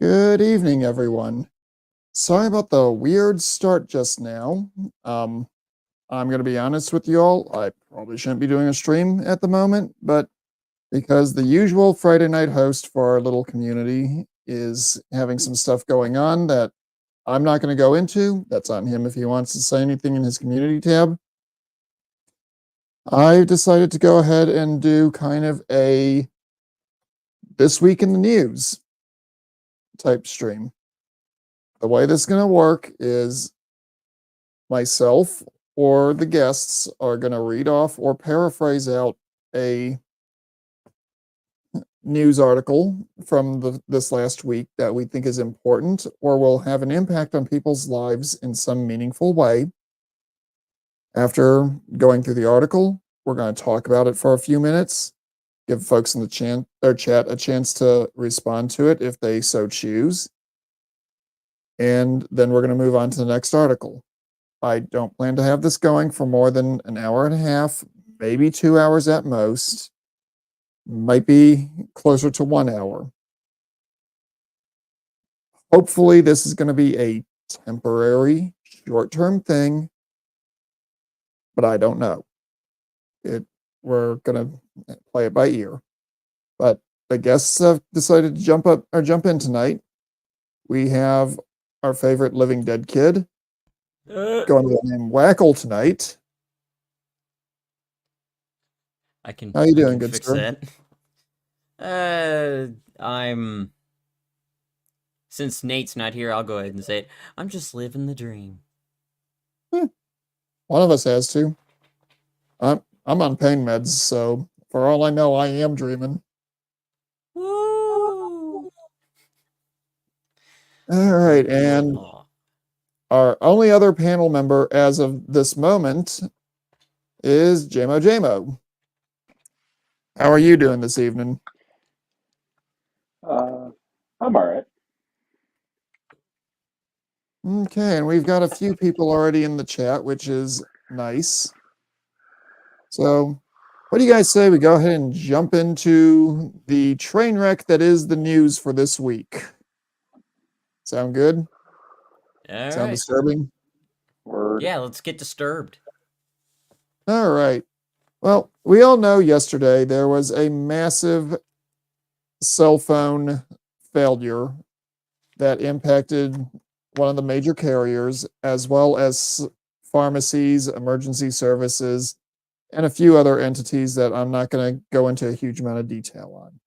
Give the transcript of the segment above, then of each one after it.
Good evening, everyone. Sorry about the weird start just now. I'm going to be honest with you all. I probably shouldn't be doing a stream at the moment, but because the usual Friday night host for our little community is having some stuff going on that I'm not going to go into, that's on him if he wants to say anything in his community tab. I decided to go ahead and do kind of a This Week in the News type stream. The way this is going to work is myself or the guests are going to read off or paraphrase out a news article from this last week that we think is important or will have an impact on people's lives in some meaningful way. After going through the article, we're going to talk about it for a few minutes, give folks in the chat a chance to respond to it if they so choose, and then we're going to move on to the next article. I don't plan to have this going for more than an hour and a half, maybe 2 hours at most. Might be closer to 1 hour. Hopefully, this is going to be a temporary, short-term thing, but I don't know. We're going to play it by ear. But the guests have decided to jump in tonight. We have our favorite Living Dead kid going with the name Wackle tonight. How you doing, good sir? Since Nate's not here, I'll go ahead and say it. I'm just living the dream. One of us has to. I'm on pain meds, so for all I know, I am dreaming. Woo! All right, and our only other panel member as of this moment is JMO JMO. How are you doing this evening? I'm all right. Okay, and we've got a few people already in the chat, which is nice. So, what do you guys say we go ahead and jump into the train wreck that is the news for this week? Sound good? All Sound right. disturbing? Word. Yeah, let's get disturbed. All right. Well, we all know yesterday there was a massive cell phone failure that impacted one of the major carriers, as well as pharmacies, emergency services, and a few other entities that I'm not going to go into a huge amount of detail on.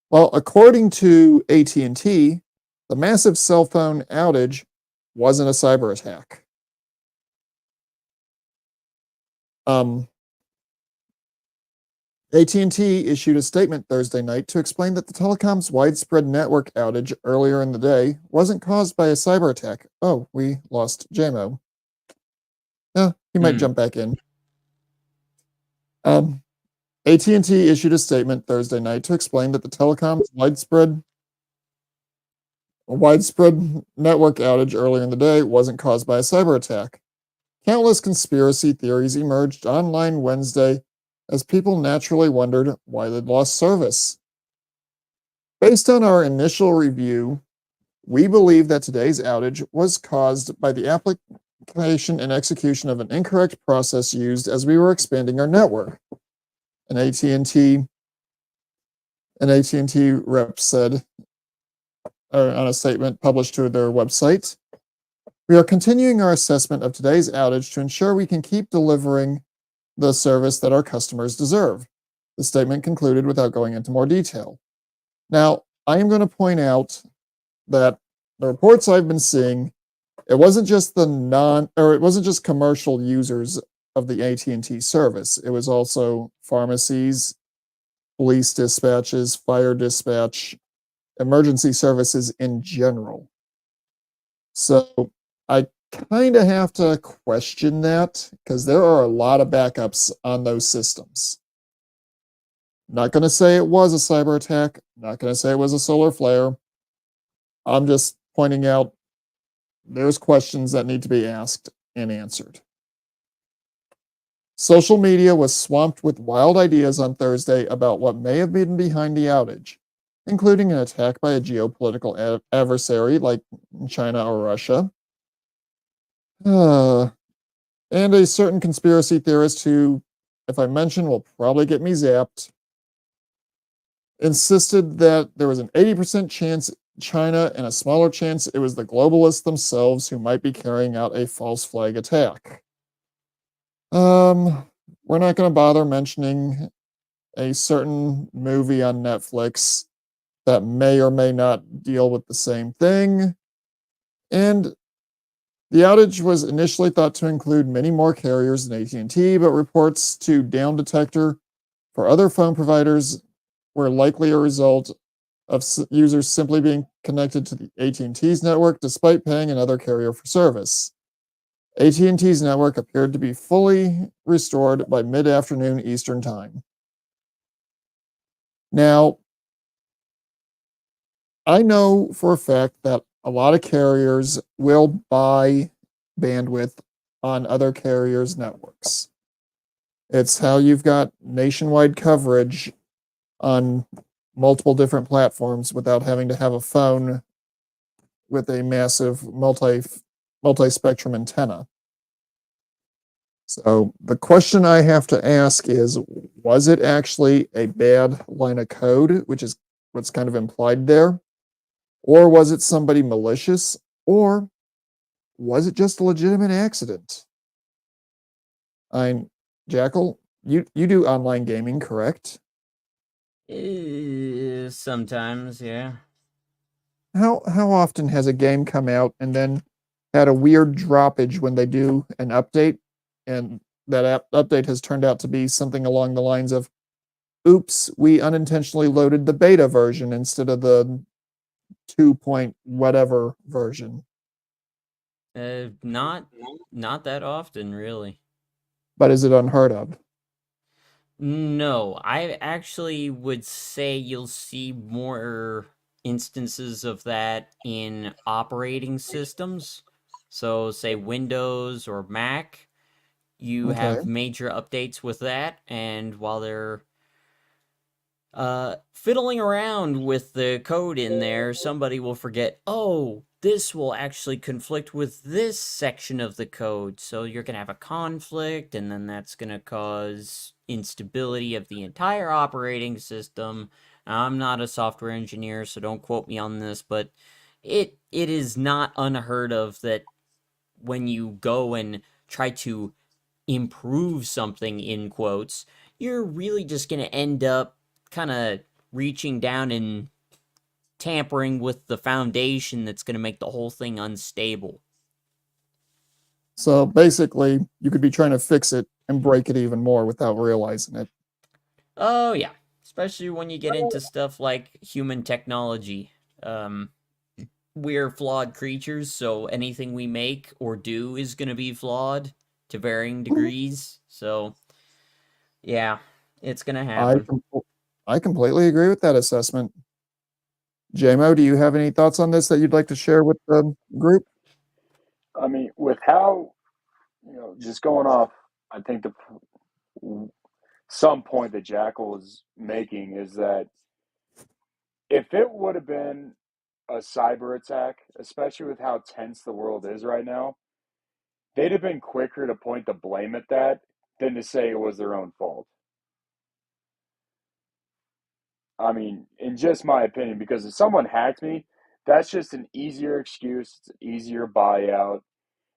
Well, according to AT&T, the massive cell phone outage wasn't a cyber attack. AT&T issued a statement Thursday night to explain that the telecom's widespread network outage earlier in the day wasn't caused by a cyber attack. Oh, we lost JMO. He might jump back in. AT&T issued a statement Thursday night to explain that the telecom's widespread network outage earlier in the day wasn't caused by a cyber attack. Countless conspiracy theories emerged online Wednesday as people naturally wondered why they'd lost service. Based on our initial review, we believe that today's outage was caused by the application and execution of an incorrect process used as we were expanding our network. An AT&T rep said on a statement published to their website, "We are continuing our assessment of today's outage to ensure we can keep delivering the service that our customers deserve." The statement concluded without going into more detail. Now, I am going to point out that the reports I've been seeing, it wasn't just commercial users of the AT&T service. It was also pharmacies, police dispatches, fire dispatch, emergency services in general. So I kind of have to question that because there are a lot of backups on those systems. Not going to say it was a cyber attack. Not going to say it was a solar flare. I'm just pointing out there's questions that need to be asked and answered. Social media was swamped with wild ideas on Thursday about what may have been behind the outage. including an attack by a geopolitical adversary like China or Russia. Uh, and a certain conspiracy theorist who, if I mention, will probably get me zapped, insisted that there was an 80% chance China and a smaller chance it was the globalists themselves who might be carrying out a false flag attack. We're not going to bother mentioning a certain movie on Netflix that may or may not deal with the same thing. And the outage was initially thought to include many more carriers than AT&T, but reports to Down Detector for other phone providers were likely a result of users simply being connected to the AT&T's network despite paying another carrier for service. AT&T's network appeared to be fully restored by mid-afternoon Eastern Time. Now, I know for a fact that a lot of carriers will buy bandwidth on other carriers' networks. It's how you've got nationwide coverage on multiple different platforms without having to have a phone with a massive multi-spectrum antenna. So the question I have to ask is, was it actually a bad line of code, which is what's kind of implied there? Or was it somebody malicious? Or was it just a legitimate accident? I'm Jackal, you do online gaming, correct? Sometimes, yeah. How often has a game come out and then had a weird droppage when they do an update, and that update has turned out to be something along the lines of, "Oops, we unintentionally loaded the beta version instead of the 2 point whatever version." Not that often, really. But is it unheard of? No, I actually would say you'll see more instances of that in operating systems. So, say Windows or Mac, you Okay. have major updates with that, and while they're fiddling around with the code in there, somebody will forget, oh, this will actually conflict with this section of the code. So you're going to have a conflict, and then that's going to cause instability of the entire operating system. I'm not a software engineer, so don't quote me on this, but it is not unheard of that when you go and try to improve something in quotes, you're really just going to end up kind of reaching down and tampering with the foundation that's going to make the whole thing unstable. So basically, you could be trying to fix it and break it even more without realizing it. Oh, yeah. Especially when you get into stuff like human technology. Um, we're flawed creatures, so anything we make or do is going to be flawed to varying degrees. So, yeah, it's going to I happen. I completely agree with that assessment. JMO, do you have any thoughts on this that you'd like to share with the group? I mean, with how, just going off, I think some point that Jackal was making is that if it would have been a cyber attack, especially with how tense the world is right now, they'd have been quicker to point the blame at that than to say it was their own fault. I mean, in just my opinion, because if someone hacked me, that's just an easier excuse, it's an easier buyout.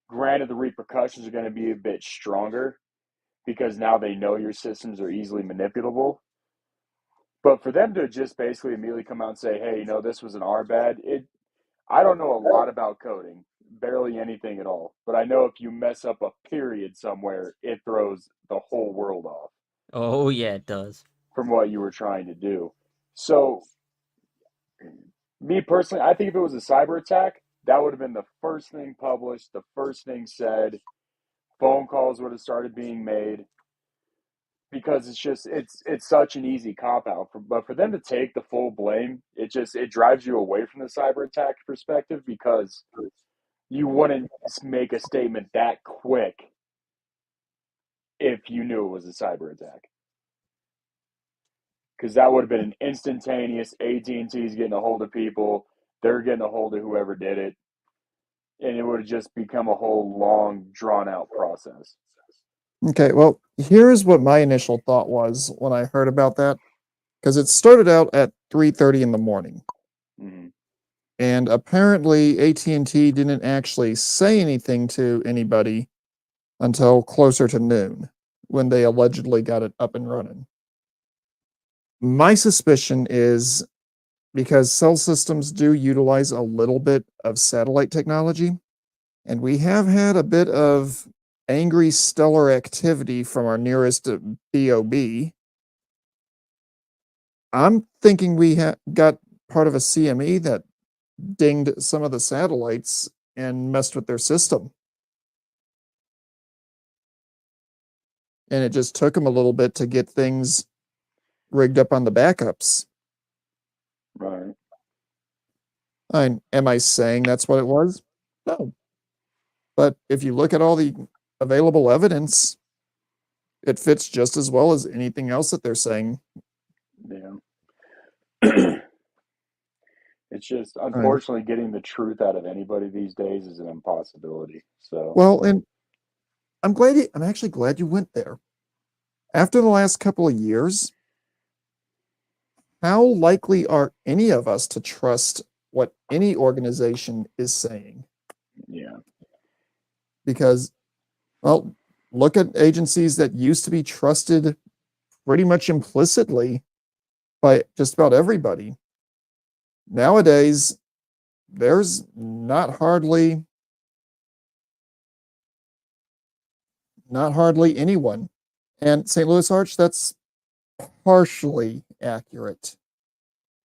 Granted, the repercussions are going to be a bit stronger because now they know your systems are easily manipulable. But for them to just basically immediately come out and say, "Hey, this was an R bad," I don't know a lot about coding, barely anything at all. But I know if you mess up a period somewhere, it throws the whole world off Oh, yeah, it does. from what you were trying to do. So, me personally, I think if it was a cyber attack, that would have been the first thing published, the first thing said. Phone calls would have started being made because it's such an easy cop out. But for them to take the full blame, it drives you away from the cyber attack perspective because you wouldn't make a statement that quick if you knew it was a cyber attack. because that would have been an instantaneous. AT&T's getting a hold of people, they're getting a hold of whoever did it, and it would have just become a whole long, drawn out process. Okay, well, here's what my initial thought was when I heard about that, because it started out at 3:30 in the morning, Mm-hmm. and apparently AT&T didn't actually say anything to anybody until closer to noon, when they allegedly got it up and running. My suspicion is because cell systems do utilize a little bit of satellite technology, and we have had a bit of angry stellar activity from our nearest BOB. I'm thinking we got part of a CME that dinged some of the satellites and messed with their system. And it just took them a little bit to get things rigged up on the backups. Right. Am I saying that's what it was? No. But if you look at all the available evidence, it fits just as well as anything else that they're saying. Yeah. It's just Right. unfortunately getting the truth out of anybody these days is an impossibility. So Well, and I'm actually glad you went there. After the last couple of years, how likely are any of us to trust what any organization is saying? yeah, Because, well, look at agencies that used to be trusted pretty much implicitly by just about everybody. Nowadays, there's not hardly anyone. And St. Louis Arch, that's partially accurate.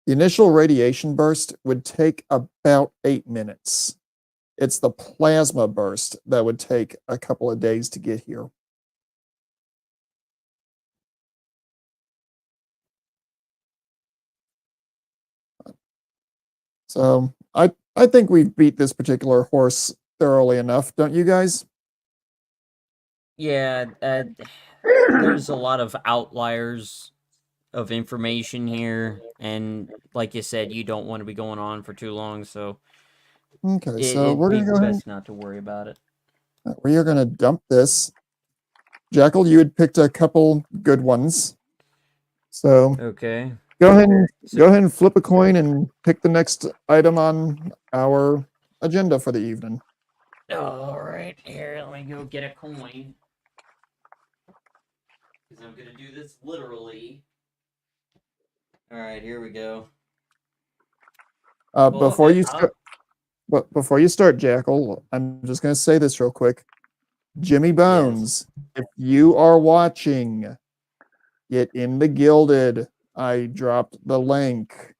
The initial radiation burst would take about 8 minutes. It's the plasma burst that would take a couple of days to get here. So I think we've beat this particular horse thoroughly enough, don't you guys? Yeah, there's a lot of outliers of information here, and like you said, you don't want to be going on for too long, so Okay, so it'd we're be gonna go ahead. best not to worry about it. We are gonna dump this. Jackal, you had picked a couple good ones. So Okay. go ahead and So, go ahead and flip a coin and pick the next item on our agenda for the evening. all right, here, let me go get a coin. Because I'm going to do this literally. All right, here we go. Uh, Well, before you start, but before you start, Jackal, I'm just gonna say this real quick. Jimmy yes. Bones, if you are watching, get in the Gilded. I dropped the link.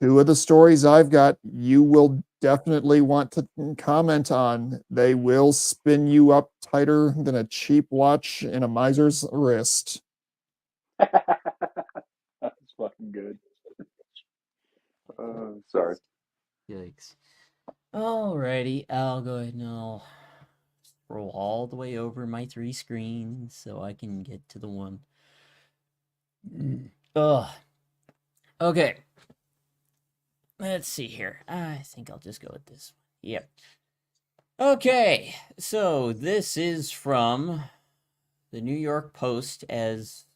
Two of the stories I've got, you will definitely want to comment on. They will spin you up tighter than a cheap watch in a miser's wrist. that's fucking good. Sorry. Yikes. Alrighty, I'll go ahead and I'll scroll all the way over my 3 screens so I can get to the one. Ugh. Okay. Let's see here. I think I'll just go with this one. Yep. Okay, so this is from the New York Post, as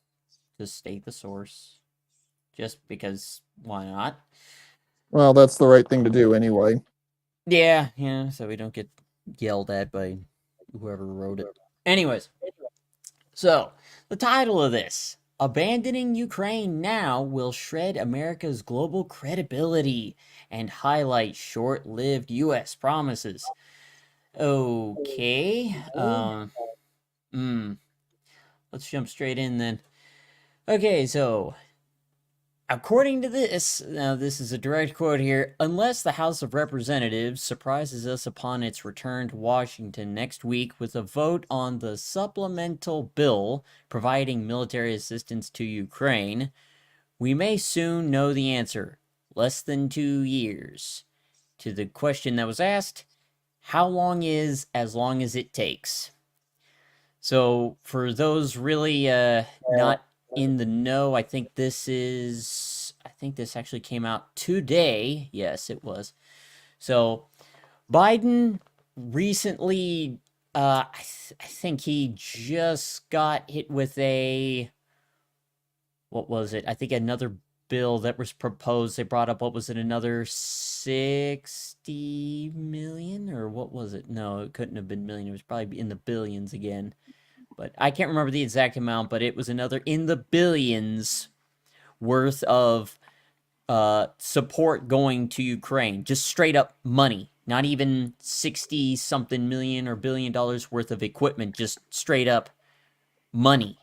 to state the source, just because why not? Well, that's the right thing to do anyway. Yeah, so we don't get yelled at by whoever wrote it. Anyways, so the title of this: Abandoning Ukraine Now Will Shred America's Global Credibility and Highlight Short-Lived U.S. Promises. Okay, let's jump straight in then. Okay, so according to this, now this is a direct quote here, unless the House of Representatives surprises us upon its return to Washington next week with a vote on the supplemental bill providing military assistance to Ukraine, we may soon know the answer. Less than 2 years. To the question that was asked, how long is as long as it takes? So, for those really not in the know. I think this actually came out today. Yes, it was. So Biden recently, I think he just got hit with what was it? I think another bill that was proposed. They brought up, what was it, another 60 million, or what was it? No, it couldn't have been million. It was probably in the billions again. But I can't remember the exact amount, but it was another in the billions worth of support going to Ukraine. Just straight up money. Not even 60 something million or $1 billion worth of equipment. Just straight up money.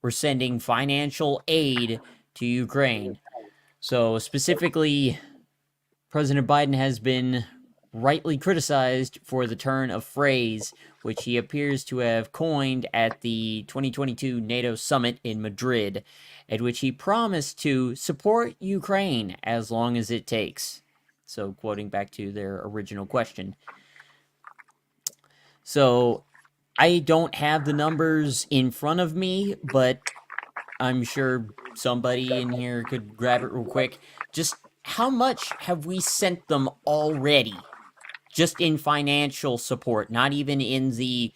We're sending financial aid to Ukraine. So specifically, President Biden has been rightly criticized for the turn of phrase, which he appears to have coined at the 2022 NATO summit in Madrid, at which he promised to support Ukraine as long as it takes. So, quoting back to their original question. So, I don't have the numbers in front of me, but I'm sure somebody in here could grab it real quick. Just how much have we sent them already? Just in financial support, not even in the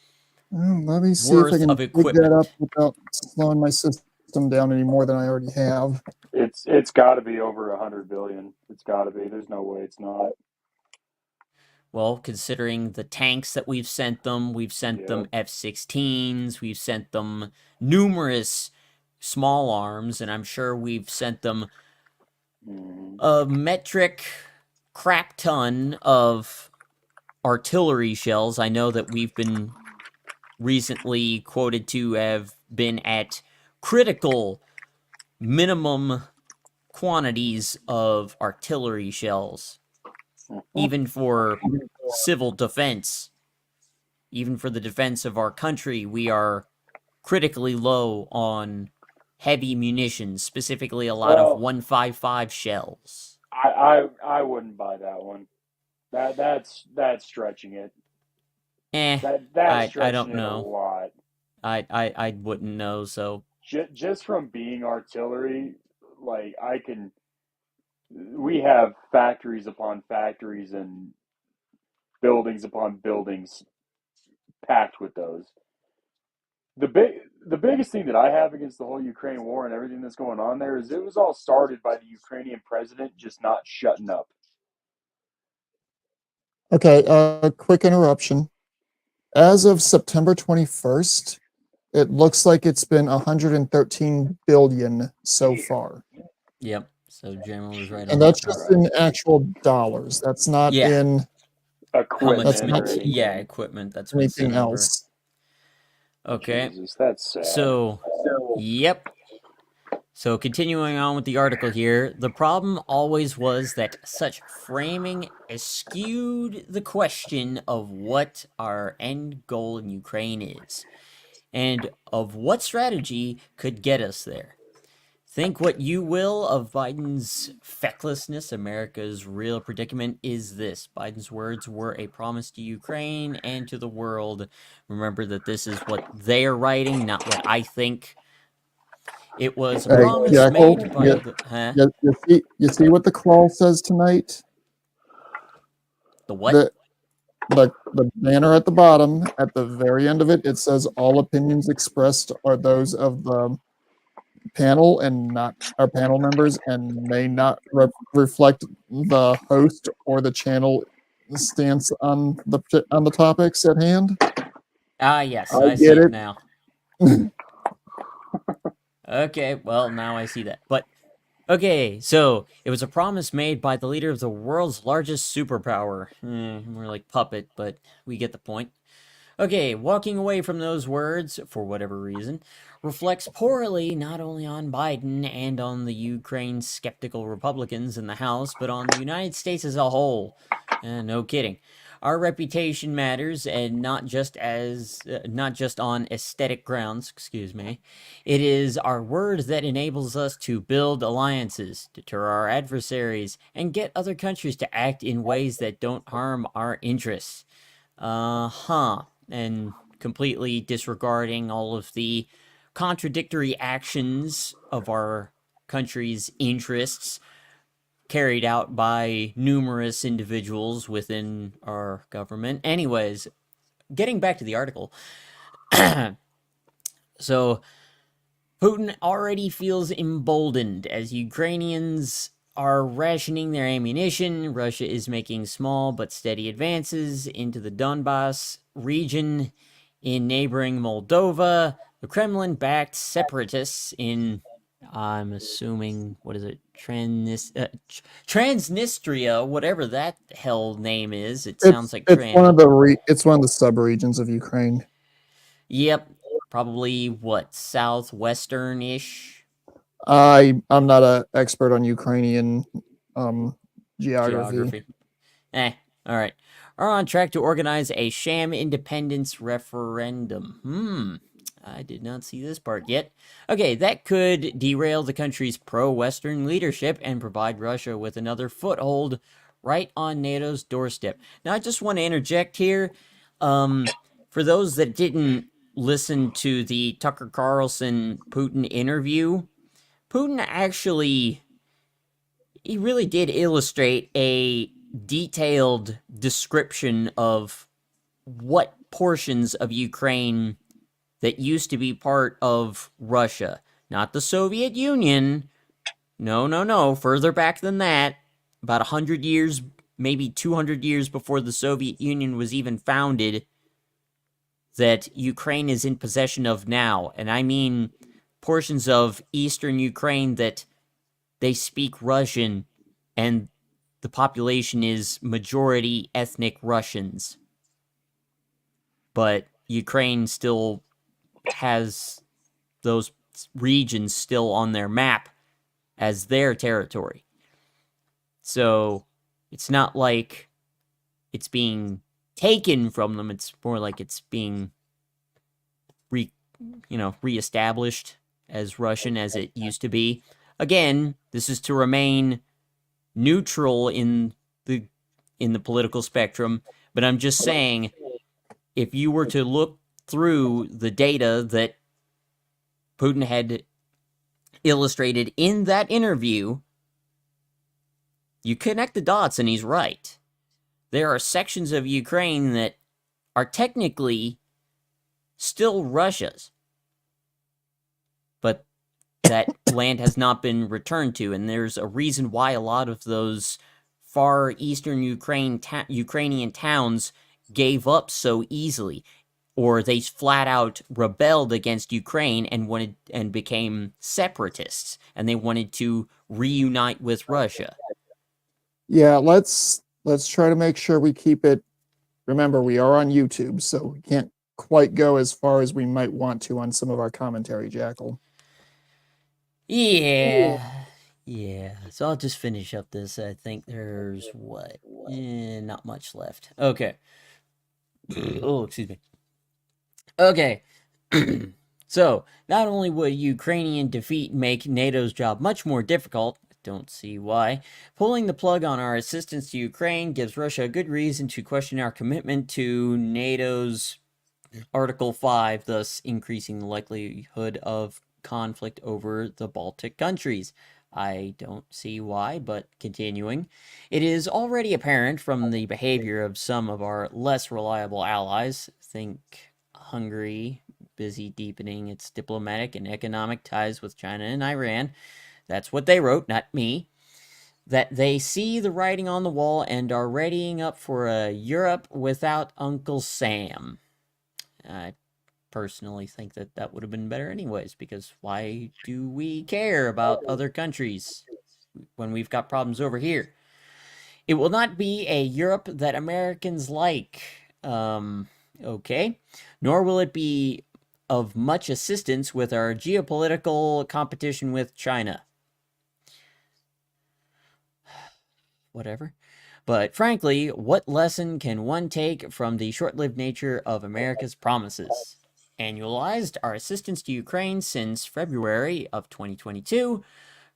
Let me see if I worth can of dig that up equipment. without slowing my system down any more than I already have. It's got to be over 100 billion. It's got to be. There's no way it's not. Well, considering the tanks that we've sent them Yep. F-16s, we've sent them numerous small arms, and I'm sure we've sent them Mhm. a metric crap ton of artillery shells. I know that we've been recently quoted to have been at critical minimum quantities of artillery shells, even for civil defense, even for the defense of our country. We are critically low on heavy munitions, specifically a lot of Well, 155 shells. I wouldn't buy that one. That's stretching it. Eh, That's I stretching don't it a know. lot. I wouldn't know. So Just from being artillery, like I can, we have factories upon factories and buildings upon buildings packed with those. The biggest thing that I have against the whole Ukraine war and everything that's going on there is it was all started by the Ukrainian president just not shutting up. Okay, quick interruption. As of September 21st, it looks like it's been 113 billion so far. yep. So Gemma was right on And that that's one. just in actual dollars. That's not Yeah. in How much That's Equipment not or yeah, anything. equipment that's been anything sent over. else. Okay. Jesus, that's sad. So, yep. So, continuing on with the article here, the problem always was that such framing eschewed the question of what our end goal in Ukraine is, and of what strategy could get us there. Think what you will of Biden's fecklessness. America's real predicament is this. Biden's words were a promise to Ukraine and to the world. Remember that this is what they are writing, not what I think. It was a Hey, promise Jackal, made by the... Huh? you see what the crawl says tonight? The what? The banner at the bottom, at the very end of it, it says all opinions expressed are those of the panel and not our panel members and may not reflect the host or the channel stance on the topics at hand. Ah, yes, I I see get it it. now. Okay, well, now I see that. But, okay, so it was a promise made by the leader of the world's largest superpower. More like puppet, but we get the point. Okay, walking away from those words, for whatever reason, reflects poorly not only on Biden and on the Ukraine skeptical Republicans in the House, but on the United States as a whole. No kidding. Our reputation matters, and not just on aesthetic grounds. Excuse me. It is our word that enables us to build alliances, deter our adversaries, and get other countries to act in ways that don't harm our interests. And completely disregarding all of the contradictory actions of our country's interests carried out by numerous individuals within our government. Anyways, getting back to the article. So, Putin already feels emboldened as Ukrainians are rationing their ammunition. Russia is making small but steady advances into the Donbass region in neighboring Moldova. The Kremlin backed separatists in, I'm assuming, what is it? Transnistria, whatever that hell name is. It sounds like It's one of the sub-regions of Ukraine. Yep. Probably what, southwestern-ish I'm not an expert on Ukrainian geography. All right. Are on track to organize a sham independence referendum. I did not see this part yet. Okay, that could derail the country's pro-Western leadership and provide Russia with another foothold right on NATO's doorstep. Now, I just want to interject here. For those that didn't listen to the Tucker Carlson Putin interview, Putin actually, he really did illustrate a detailed description of what portions of Ukraine that used to be part of Russia, not the Soviet Union. No, further back than that, about 100 years, maybe 200 years before the Soviet Union was even founded, that Ukraine is in possession of now. And I mean portions of eastern Ukraine that they speak Russian, and the population is majority ethnic Russians. But Ukraine still has those regions still on their map as their territory. So it's not like it's being taken from them. It's more like it's being reestablished as Russian as it used to be. Again, this is to remain neutral in the political spectrum, but I'm just saying, if you were to look through the data that Putin had illustrated in that interview, you connect the dots and he's right. There are sections of Ukraine that are technically still Russia's, but that land has not been returned to, and there's a reason why a lot of those far eastern Ukrainian towns gave up so easily, or they flat out rebelled against Ukraine and became separatists, and they wanted to reunite with Russia. Yeah, let's try to make sure we keep it. Remember, we are on YouTube, so we can't quite go as far as we might want to on some of our commentary, Jackal. Yeah. So I'll just finish up this. I think there's not much left. Okay. Oh, excuse me. Okay. So, not only would Ukrainian defeat make NATO's job much more difficult, don't see why, pulling the plug on our assistance to Ukraine gives Russia a good reason to question our commitment to NATO's Article 5, thus increasing the likelihood of conflict over the Baltic countries. I don't see why, but continuing. It is already apparent from the behavior of some of our less reliable allies, think Hungary, busy deepening its diplomatic and economic ties with China and Iran. That's what they wrote, not me. That they see the writing on the wall and are readying up for a Europe without Uncle Sam. I personally think that would have been better anyways, because why do we care about other countries when we've got problems over here? It will not be a Europe that Americans like. Okay. Nor will it be of much assistance with our geopolitical competition with China. Whatever. But frankly, what lesson can one take from the short-lived nature of America's promises? Annualized, our assistance to Ukraine since February of 2022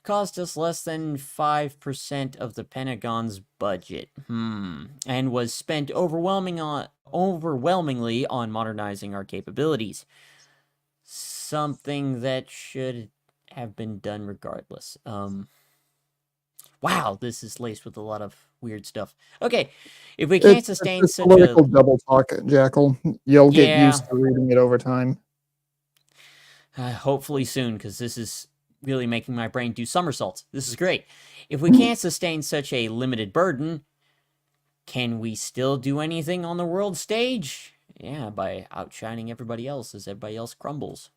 cost us less than 5% of the Pentagon's budget. And was spent overwhelmingly on modernizing our capabilities. something that should have been done regardless. Wow, this is laced with a lot of weird stuff. Okay, if we can't It's sustain just such a political double talk, Jackal. You'll get yeah, used to reading it over time. hopefully soon, because this is really making my brain do somersaults. This is great. If we can't sustain such a limited burden, can we still do anything on the world stage? Yeah, by outshining everybody else as everybody else crumbles.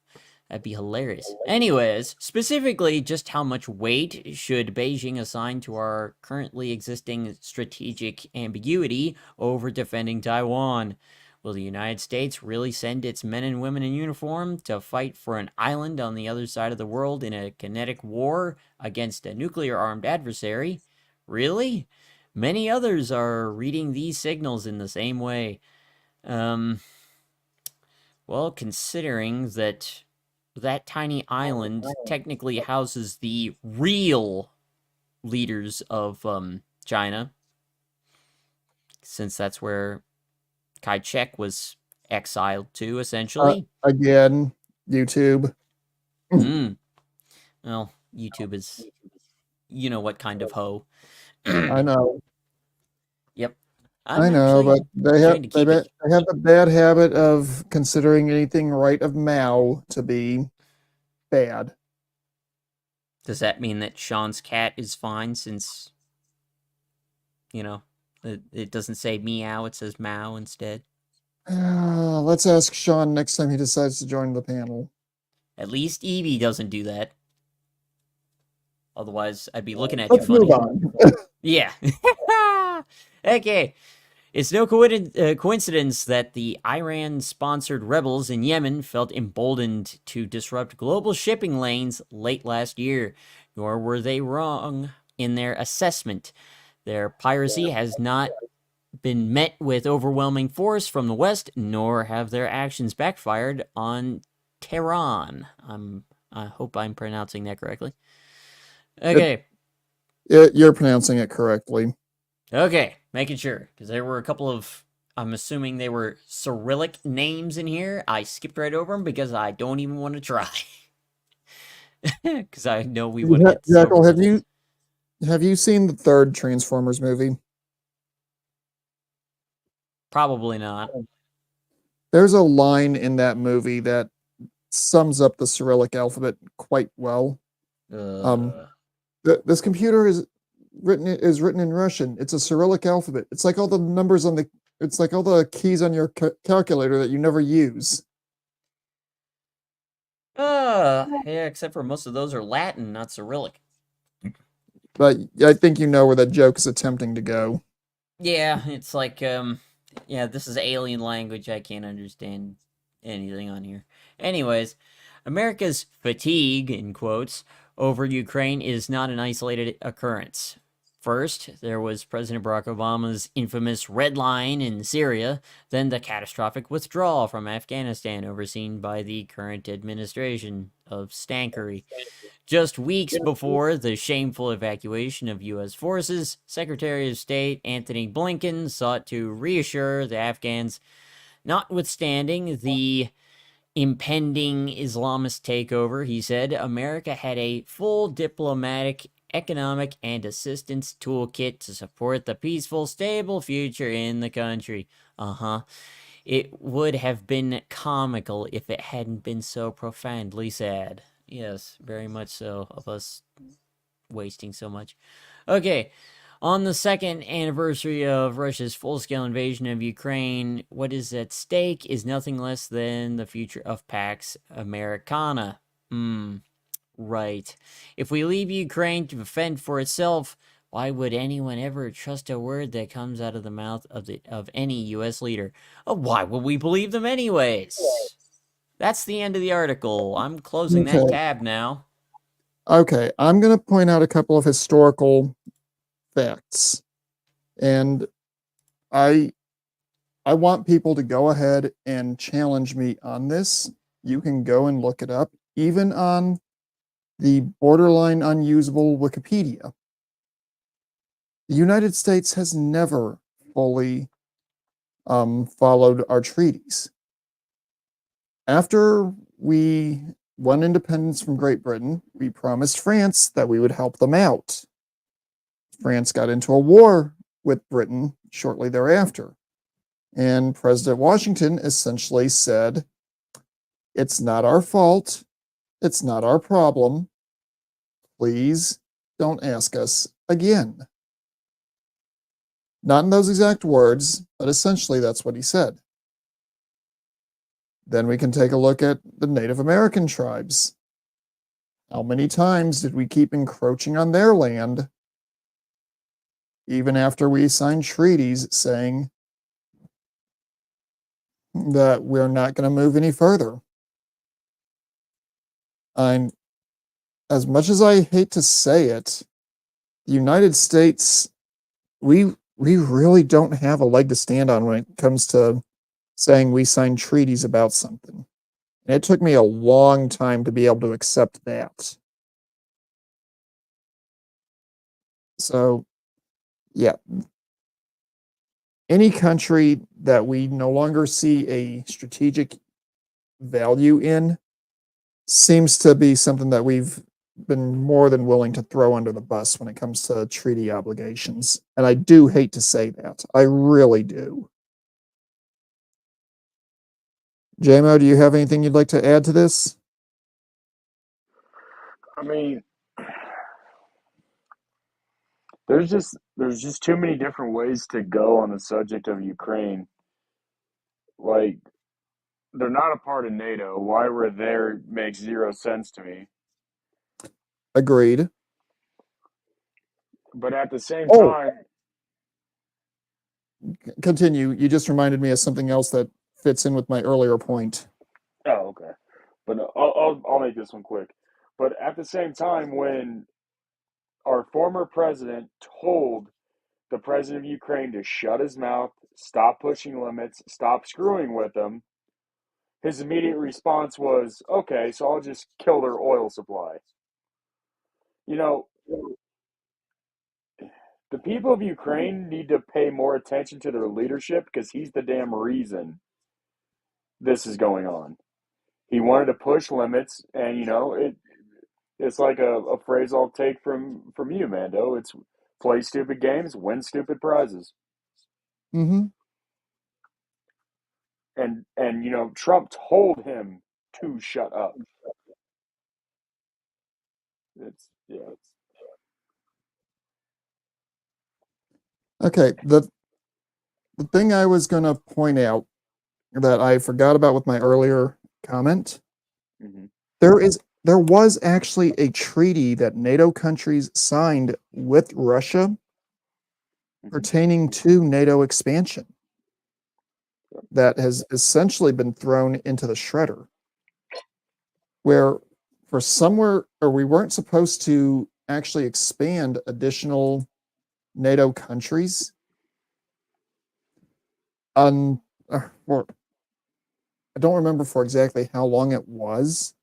That'd be hilarious. Anyways, specifically, just how much weight should Beijing assign to our currently existing strategic ambiguity over defending Taiwan? Will the United States really send its men and women in uniform to fight for an island on the other side of the world in a kinetic war against a nuclear-armed adversary? Really? Many others are reading these signals in the same way. Well, considering that that tiny island technically houses the real leaders of China, since that's where Kai-shek was exiled to, essentially. Again, YouTube. Hmm. Well, YouTube is, you know what kind of hoe. I know. Yep. I I'm know, actually but they have trying to keep it. they have the bad habit of considering anything right of Mao to be bad. Does that mean that Sean's cat is fine since, you know, it doesn't say meow, it says Mao instead? Let's ask Sean next time he decides to join the panel. At least Evie doesn't do that. Otherwise, I'd be looking at you Let's funny. move on. Yeah. Okay. It's no coincidence that the Iran-sponsored rebels in Yemen felt emboldened to disrupt global shipping lanes late last year, nor were they wrong in their assessment. Their piracy has not been met with overwhelming force from the West, nor have their actions backfired on Tehran. I hope I'm pronouncing that correctly. Okay. You're pronouncing it correctly. Okay, making sure, because there were a couple of, I'm assuming they were Cyrillic names in here. I skipped right over them because I don't even want to try. Because I know we would get Jackal, several. have you seen the third Transformers movie? Probably not. There's a line in that movie that sums up the Cyrillic alphabet quite well. This computer is written in Russian. It's a Cyrillic alphabet. It's like all the numbers on the. It's like all the keys on your calculator that you never use. Yeah, except for most of those are Latin, not Cyrillic. But I think you know where that joke is attempting to go. Yeah, it's like, yeah, this is alien language. I can't understand anything on here. Anyways, America's fatigue, in quotes, over Ukraine is not an isolated occurrence. First, there was President Barack Obama's infamous red line in Syria, then the catastrophic withdrawal from Afghanistan overseen by the current administration of Stankery. Just weeks before the shameful evacuation of U.S. forces, Secretary of State Anthony Blinken sought to reassure the Afghans, notwithstanding the impending Islamist takeover, he said, America had a full diplomatic, economic, and assistance toolkit to support the peaceful, stable future in the country. It would have been comical if it hadn't been so profoundly sad. Yes, very much so, of us wasting so much. Okay, on the second anniversary of Russia's full-scale invasion of Ukraine, what is at stake is nothing less than the future of Pax Americana. Right. If we leave Ukraine to fend for itself, why would anyone ever trust a word that comes out of the mouth of any U.S. leader? Why would we believe them anyways? That's the end of the article. I'm closing that tab now. Okay, I'm going to point out a couple of historical facts. And I want people to go ahead and challenge me on this. You can go and look it up, even on the borderline unusable Wikipedia. The United States has never fully followed our treaties. After we won independence from Great Britain, we promised France that we would help them out. France got into a war with Britain shortly thereafter. And President Washington essentially said, it's not our fault. It's not our problem. Please don't ask us again. Not in those exact words, but essentially that's what he said. Then we can take a look at the Native American tribes. How many times did we keep encroaching on their land, even after we signed treaties saying that we're not going to move any further? As much as I hate to say it, the United States, we really don't have a leg to stand on when it comes to saying we signed treaties about something. And it took me a long time to be able to accept that. So, yeah. Any country that we no longer see a strategic value in seems to be something that we've been more than willing to throw under the bus when it comes to treaty obligations. And I do hate to say that. I really do. JMO, do you have anything you'd like to add to this? I mean, there's just too many different ways to go on the subject of Ukraine. Like, they're not a part of NATO. Why we're there makes zero sense to me. Agreed. But at the same Oh, time, continue. You just reminded me of something else that fits in with my earlier point. oh, okay. But no, I'll make this one quick. But at the same time, when our former president told the president of Ukraine to shut his mouth, stop pushing limits, stop screwing with them, his immediate response was, okay, so I'll just kill their oil supply. You know, the people of Ukraine need to pay more attention to their leadership because he's the damn reason this is going on. He wanted to push limits, and it's like a phrase I'll take from you, Mando. It's play stupid games, win stupid prizes. Mm-hmm. And Trump told him to shut up. It's Okay. The thing I was going to point out that I forgot about with my earlier comment, mm-hmm, there was actually a treaty that NATO countries signed with Russia mm-hmm. pertaining to NATO expansion that has essentially been thrown into the shredder, where for somewhere or we weren't supposed to actually expand additional NATO countries on or I don't remember for exactly how long it was,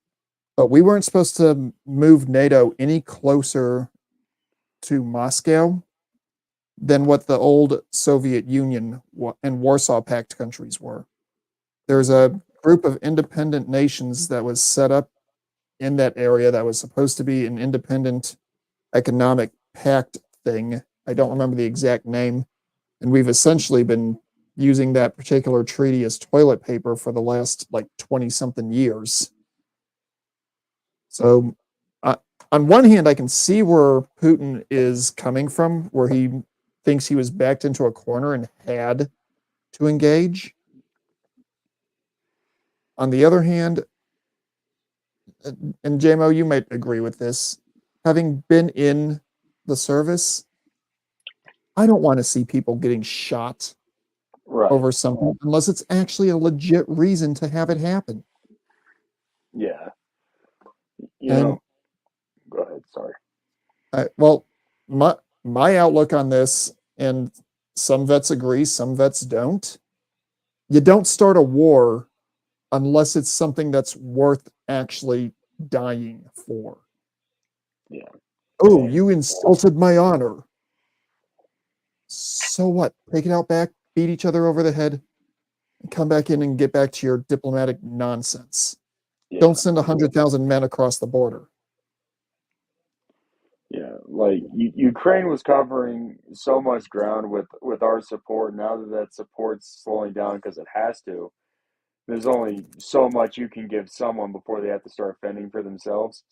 but we weren't supposed to move NATO any closer to Moscow than what the old Soviet Union and Warsaw Pact countries were. There's a group of independent nations that was set up in that area that was supposed to be an independent economic pact thing. I don't remember the exact name. And we've essentially been using that particular treaty as toilet paper for the last like 20 something years. So, on one hand, I can see where Putin is coming from, where he thinks he was backed into a corner and had to engage. On the other hand, and JMO, you might agree with this, having been in the service, I don't want to see people getting shot Right. over something unless it's actually a legit reason to have it happen. Yeah. And Go ahead. Sorry. well, my outlook on this, and some vets agree, some vets don't. You don't start a war unless it's something that's worth actually dying for. Yeah. Oh, you insulted my honor. So what? Take it out back, beat each other over the head, and come back in and get back to your diplomatic nonsense. Yeah, Don't send 100,000 men across the border. yeah. Like Ukraine was covering so much ground with our support. Now that that support's slowing down because it has to, there's only so much you can give someone before they have to start fending for themselves.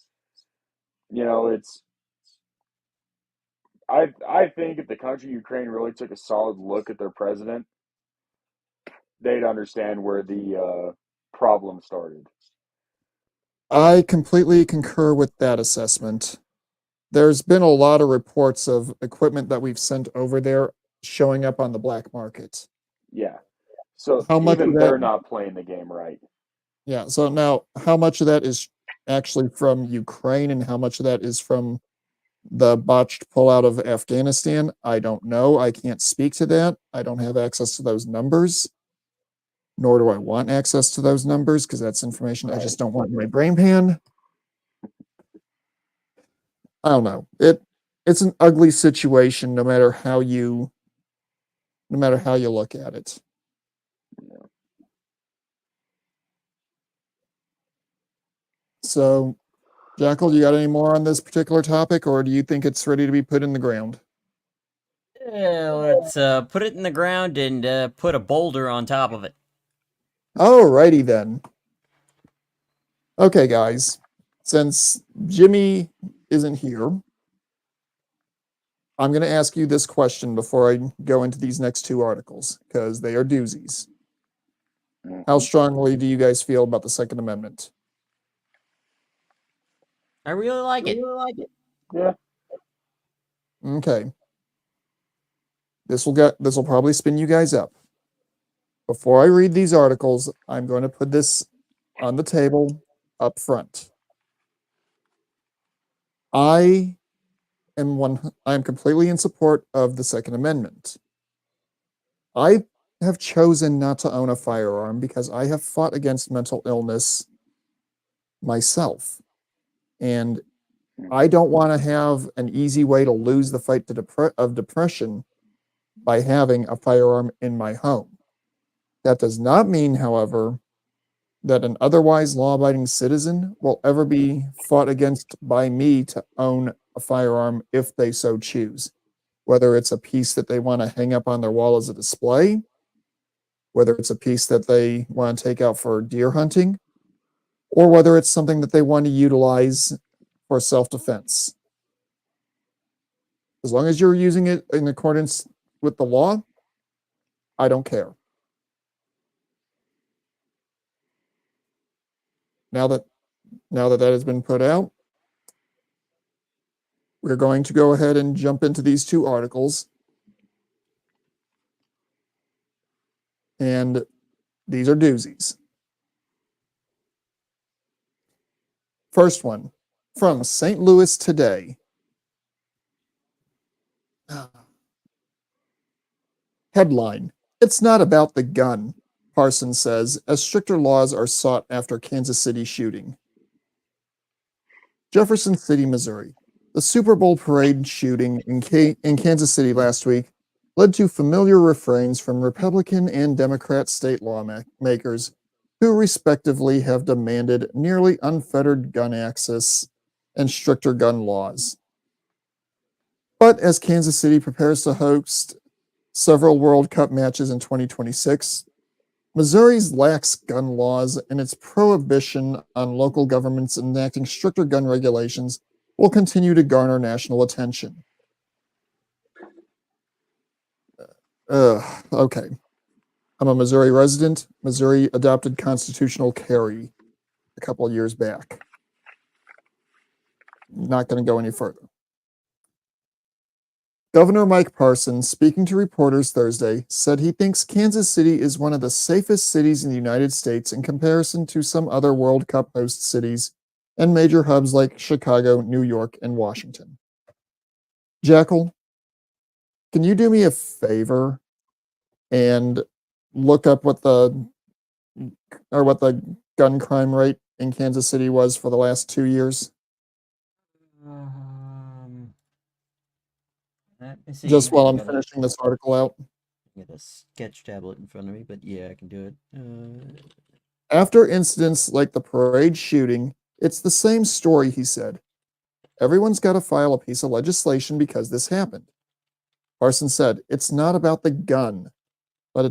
It's I think if the country Ukraine really took a solid look at their president, they'd understand where the problem started. I completely concur with that assessment. There's been a lot of reports of equipment that we've sent over there showing up on the black market. Yeah. So How much of even that, they're not playing the game right. yeah, so now how much of that is actually from Ukraine and how much of that is from the botched pullout of Afghanistan? I don't know. I can't speak to that. I don't have access to those numbers, nor do I want access to those numbers because that's information I Right. just don't want in my brain pan. I don't know. It's an ugly situation no matter how you look at it. Yeah. So, Jackal, you got any more on this particular topic, or do you think it's ready to be put in the ground? Yeah, let's put it in the ground and put a boulder on top of it. Alrighty then. Okay, guys. Since Jimmy isn't here, I'm going to ask you this question before I go into these next two articles, because they are doozies. How Hmm. strongly do you guys feel about the Second Amendment? I really like I it. really like it. Yeah. Okay. This will probably spin you guys up. Before I read these articles, I'm going to put this on the table up front. I I'm completely in support of the Second Amendment. I have chosen not to own a firearm because I have fought against mental illness myself. And I don't want to have an easy way to lose the fight of depression by having a firearm in my home. That does not mean, however, that an otherwise law abiding citizen will ever be fought against by me to own a firearm if they so choose. Whether it's a piece that they want to hang up on their wall as a display, whether it's a piece that they want to take out for deer hunting, or whether it's something that they want to utilize for self defense. As long as you're using it in accordance with the law, I don't care. Now that that has been put out, we're going to go ahead and jump into these two articles. And these are doozies. First one from St. Louis Today. Headline: It's not about the gun, Parsons says, as stricter laws are sought after Kansas City shooting. Jefferson City, Missouri. The Super Bowl parade shooting in Kansas City last week led to familiar refrains from Republican and Democrat state lawmakers who respectively have demanded nearly unfettered gun access and stricter gun laws. But as Kansas City prepares to host several World Cup matches in 2026, Missouri's lax gun laws and its prohibition on local governments enacting stricter gun regulations will continue to garner national attention. Okay. I'm a Missouri resident. Missouri adopted constitutional carry a couple of years back. Not going to go any further. Governor Mike Parsons, speaking to reporters Thursday, said he thinks Kansas City is one of the safest cities in the United States in comparison to some other World Cup host cities and major hubs like Chicago, New York, and Washington. Jackal, can you do me a favor and look up what the gun crime rate in Kansas City was for the last 2 years? Let me see. Just while I I'm got finishing this article out. a sketch tablet in front of me, but yeah, I can do it. After incidents like the parade shooting, it's the same story, he said. Everyone's got to file a piece of legislation because this happened. Parson said, it's not about the gun, but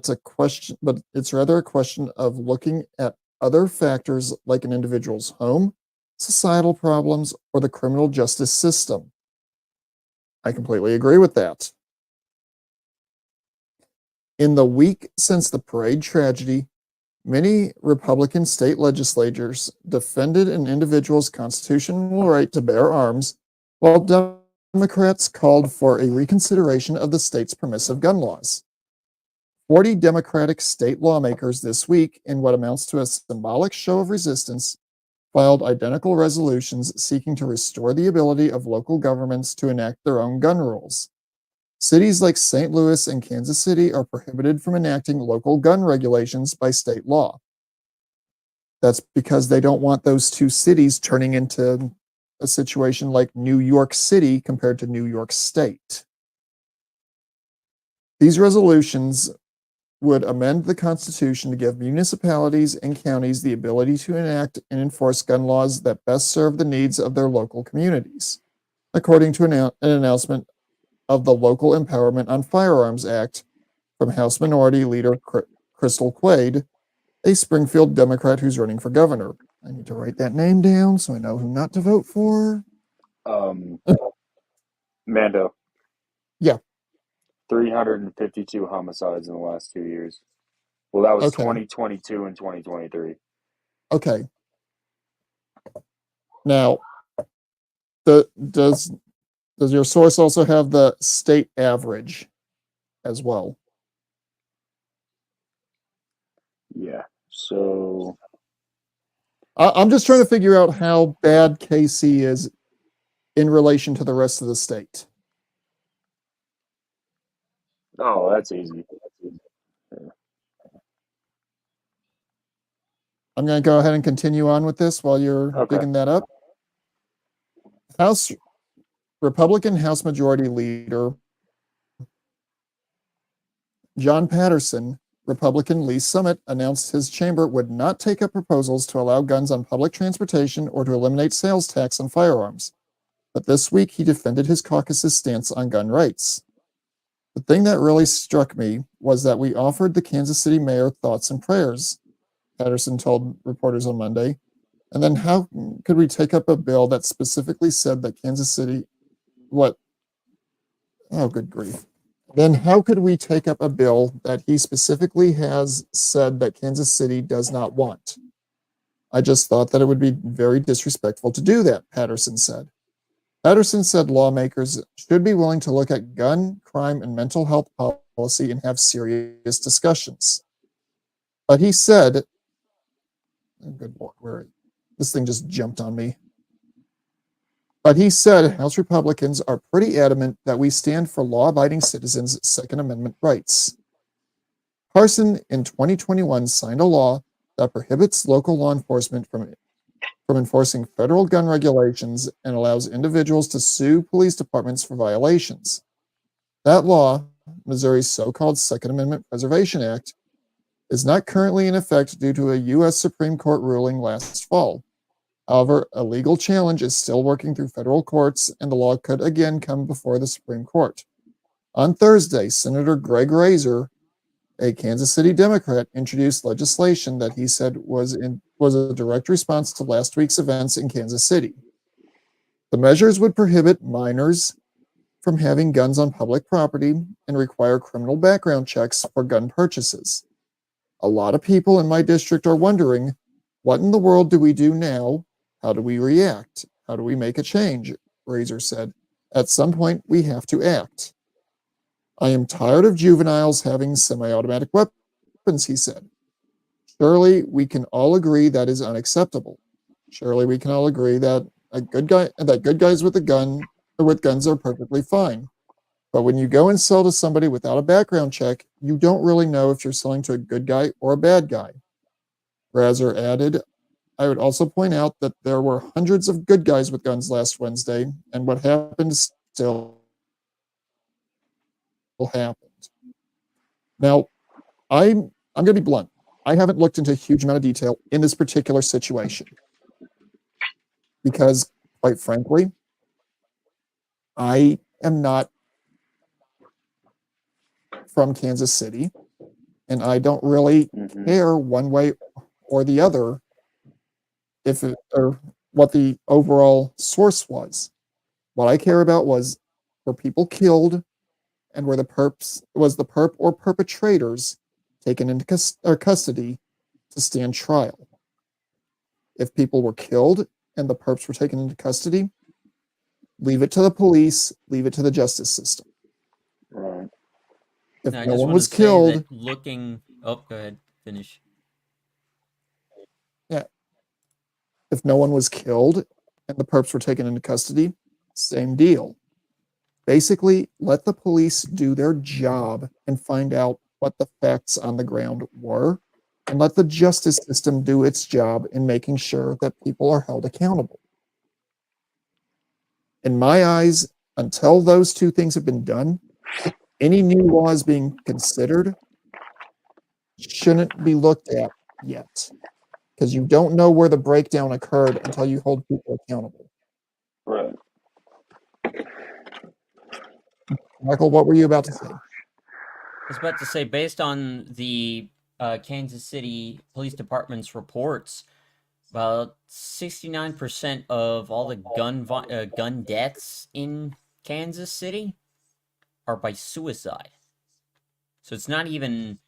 it's rather a question of looking at other factors like an individual's home, societal problems, or the criminal justice system. I completely agree with that. In the week since the parade tragedy, many Republican state legislators defended an individual's constitutional right to bear arms, while Democrats called for a reconsideration of the state's permissive gun laws. 40 Democratic state lawmakers this week, in what amounts to a symbolic show of resistance, filed identical resolutions seeking to restore the ability of local governments to enact their own gun rules. Cities like St. Louis and Kansas City are prohibited from enacting local gun regulations by state law. That's because they don't want those two cities turning into a situation like New York City compared to New York State. These resolutions would amend the Constitution to give municipalities and counties the ability to enact and enforce gun laws that best serve the needs of their local communities, according to an announcement of the Local Empowerment on Firearms Act from House Minority Leader Crystal Quaid, a Springfield Democrat who's running for governor. I need to write that name down so I know who not to vote for. Mando. Yeah. 352 homicides in the last 2 years. Well, that was Okay. 2022 and 2023. Okay. Now, does your source also have the state average as well? Yeah. So I'm just trying to figure out how bad KC is in relation to the rest of the state. oh, that's easy. Yeah. I'm going to go ahead and continue on with this while you're Okay. digging that up. Republican House Majority Leader John Patterson, Republican Lee Summit, announced his chamber would not take up proposals to allow guns on public transportation or to eliminate sales tax on firearms. But this week, he defended his caucus's stance on gun rights. The thing that really struck me was that we offered the Kansas City mayor thoughts and prayers, Patterson told reporters on Monday. And then how could we take up a bill that specifically said that Kansas City, what? Oh, good grief. Then how could we take up a bill that he specifically has said that Kansas City does not want? I just thought that it would be very disrespectful to do that, Patterson said. Patterson said lawmakers should be willing to look at gun, crime, and mental health policy and have serious discussions. But he said, oh, good Lord, this thing just jumped on me. But he said House Republicans are pretty adamant that we stand for law-abiding citizens' Second Amendment rights. Parson in 2021 signed a law that prohibits local law enforcement from enforcing federal gun regulations and allows individuals to sue police departments for violations. That law, Missouri's so-called Second Amendment Preservation Act, is not currently in effect due to a U.S. Supreme Court ruling last fall. However, a legal challenge is still working through federal courts, and the law could again come before the Supreme Court. On Thursday, Senator Greg Razor, a Kansas City Democrat, introduced legislation that he said was a direct response to last week's events in Kansas City. The measures would prohibit minors from having guns on public property and require criminal background checks for gun purchases. A lot of people in my district are wondering, what in the world do we do now? How do we react? How do we make a change? Razor said. At some point, we have to act. I am tired of juveniles having semi-automatic weapons, he said. Surely we can all agree that is unacceptable. Surely we can all agree that good guys with guns are perfectly fine. But when you go and sell to somebody without a background check, you don't really know if you're selling to a good guy or a bad guy. Razor added, I would also point out that there were hundreds of good guys with guns last Wednesday, and what happened still happened. Now, I'm going to be blunt. I haven't looked into a huge amount of detail in this particular situation because, quite frankly, I am not from Kansas City, and I don't really Mm-hmm. care one way or the other if it, or what the overall source was. What I care about were people killed and were the perps was the perp or perpetrators taken into custody to stand trial. If people were killed and the perps were taken into custody, leave it to the police, leave it to the justice system. Right. If Now, I no just one want to was say killed, that looking. Oh, go ahead. Finish. yeah, if no one was killed and the perps were taken into custody, same deal. Basically, let the police do their job and find out what the facts on the ground were, and let the justice system do its job in making sure that people are held accountable. In my eyes, until those two things have been done, any new laws being considered shouldn't be looked at yet because you don't know where the breakdown occurred until you hold people accountable. Right. Michael, what were you about to say? I was about to say, based on the Kansas City Police Department's reports, about 69% of all the gun deaths in Kansas City are by suicide. So it's not even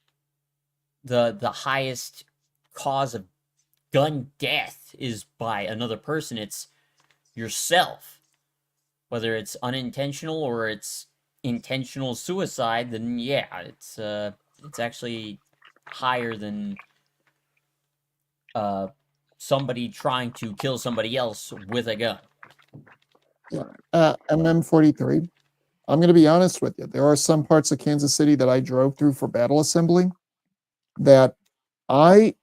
the highest cause of gun death is by another person. It's yourself. Whether it's unintentional or it's intentional suicide, then yeah, it's actually higher than somebody trying to kill somebody else with a gun. MM43. I'm going to be honest with you. There are some parts of Kansas City that I drove through for battle assembly that I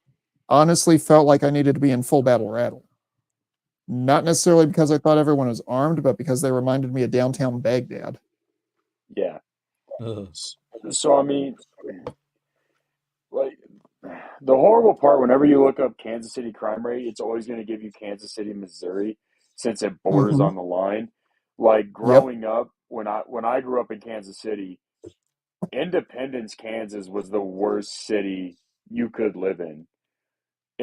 honestly felt like I needed to be in full battle rattle. Not necessarily because I thought everyone was armed, but because they reminded me of downtown Baghdad. Yeah. Ugh. So I mean, like the horrible part, whenever you look up Kansas City crime rate, it's always going to give you Kansas City, Missouri, since it borders Mm-hmm. on the line. Like Yep. growing up, when I grew up in Kansas City, Independence, Kansas was the worst city you could live in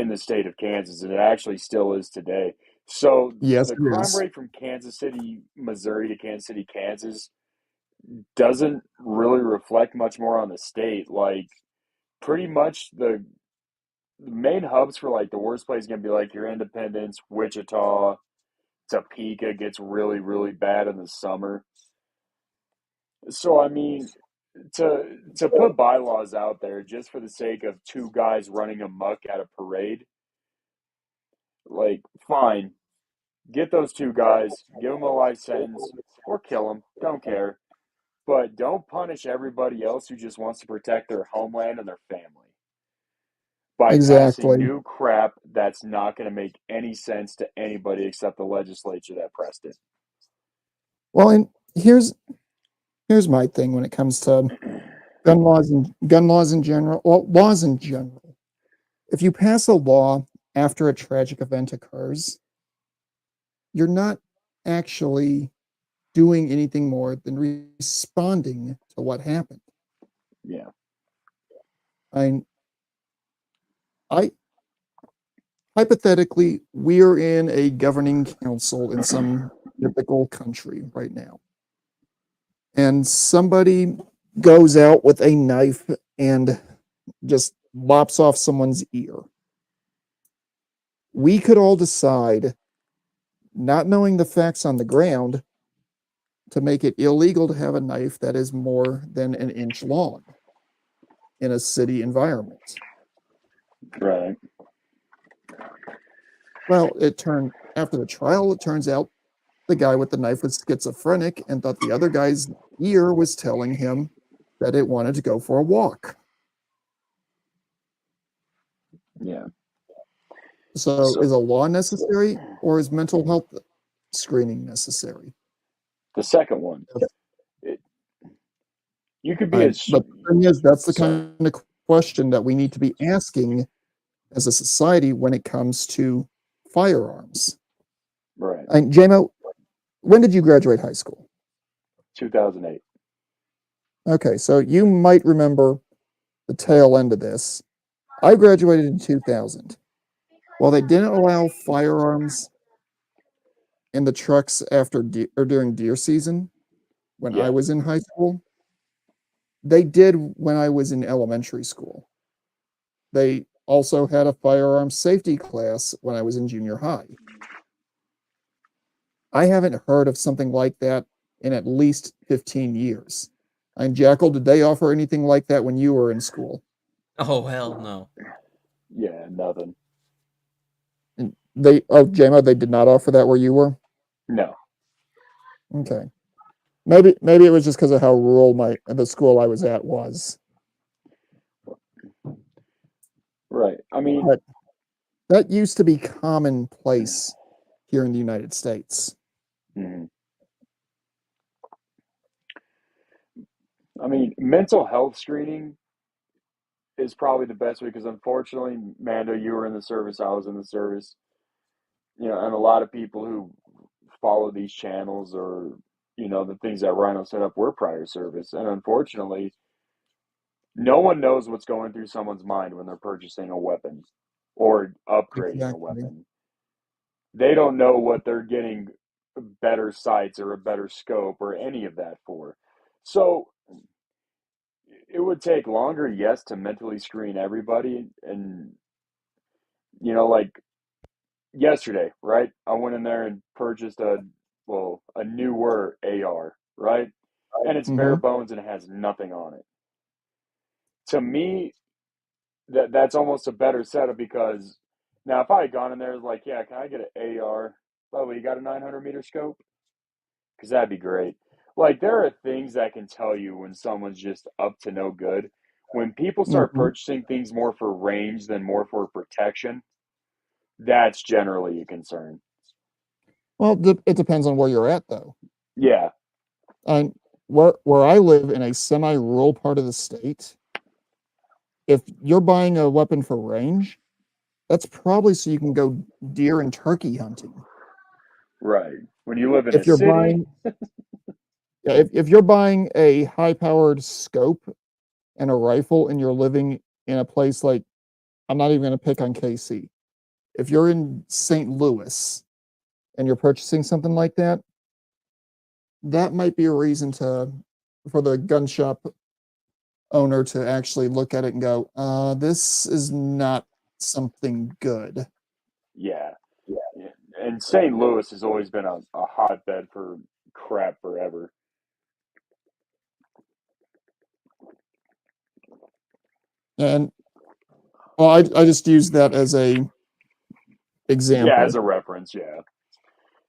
the state of Kansas, and it actually still is today. So Yes, the it crime is. rate from Kansas City, Missouri to Kansas City, Kansas doesn't really reflect much more on the state. Like pretty much the main hubs for like the worst place is gonna be like your Independence, Wichita, Topeka gets really, really bad in the summer. So I mean, to put bylaws out there just for the sake of two guys running amok at a parade, like fine, get those two guys, give them a life sentence, or kill them. Don't care, but don't punish everybody else who just wants to protect their homeland and their family by passing Exactly. new crap that's not going to make any sense to anybody except the legislature that pressed it. Well, and here's my thing when it comes to gun laws in general. Well, laws in general. If you pass a law after a tragic event occurs, you're not actually doing anything more than responding to what happened. Yeah. I, I hypothetically, we're in a governing council in some typical country right now, and somebody goes out with a knife and just lops off someone's ear. We could all decide, not knowing the facts on the ground, to make it illegal to have a knife that is more than an inch long in a city environment. Right. Well, after the trial, it turns out the guy with the knife was schizophrenic and thought the other guy's ear was telling him that it wanted to go for a walk. Yeah. So, So is a law necessary or is mental health screening necessary? the second one, it, you could be I, as but the thing is, that's the sorry. kind of question that we need to be asking as a society when it comes to firearms. Right. And JMO, when did you graduate high school? 2008. Okay, so you might remember the tail end of this. I graduated in 2000. Well, they didn't allow firearms in the trucks after or during deer season when I Yeah. was in high school. They did when I was in elementary school. They also had a firearms safety class when I was in junior high. I haven't heard of something like that in at least 15 years. And Jackal, did they offer anything like that when you were in school? Oh, hell no. Yeah, nothing. And JMO, they did not offer that where you were? No. Okay. Maybe it was just because of how rural the school I was at was. Right. I mean, But that used to be commonplace here in the United States. mhm. I mean, mental health screening is probably the best way because unfortunately, Mando, you were in the service, I was in the service, and a lot of people who follow these channels or, the things that Rhino set up were prior service. And unfortunately, no one knows what's going through someone's mind when they're purchasing a weapon or upgrading a Exactly. weapon. They don't know what they're getting better sights or a better scope or any of that for. So it would take longer, yes, to mentally screen everybody. And, like yesterday, right? I went in there and purchased a newer AR, right? And it's bare Mm-hmm. bones and it has nothing on it. To me, that's almost a better setup because now if I had gone in there like, yeah, can I get an AR? By the way, you got a 900-meter scope? Because that'd be great. Like there are things that can tell you when someone's just up to no good. When people start Mm-hmm. purchasing things more for range than more for protection, that's generally a concern. Well, it depends on where you're at, though. Yeah, And where I live in a semi-rural part of the state, if you're buying a weapon for range, that's probably so you can go deer and turkey hunting. right. When you live in a If you're city, buying, yeah, if you're buying a high-powered scope and a rifle, and you're living in a place like, I'm not even going to pick on KC. If you're in St. Louis and you're purchasing something like that, that might be a reason for the gun shop owner to actually look at it and go, this is not something good. yeah. Yeah. And St. Louis has always been a hotbed for crap forever. And well, I just use that as a Yeah, as example. a reference, yeah.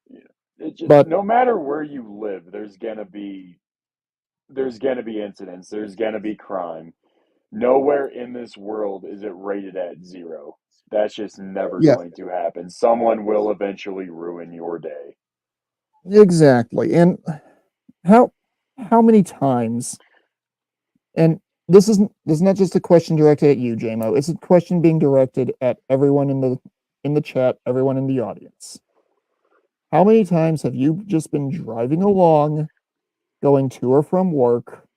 Yeah. But No matter where you live, there's gonna be incidents, there's gonna be crime. Nowhere in this world is it rated at zero. That's just never yeah, going to happen. Someone will eventually ruin your day. exactly. And how how many times, and this is not just a question directed at you, JMO. It's a question being directed at everyone in the chat, everyone in the audience. How many times have you just been driving along, going to or from work?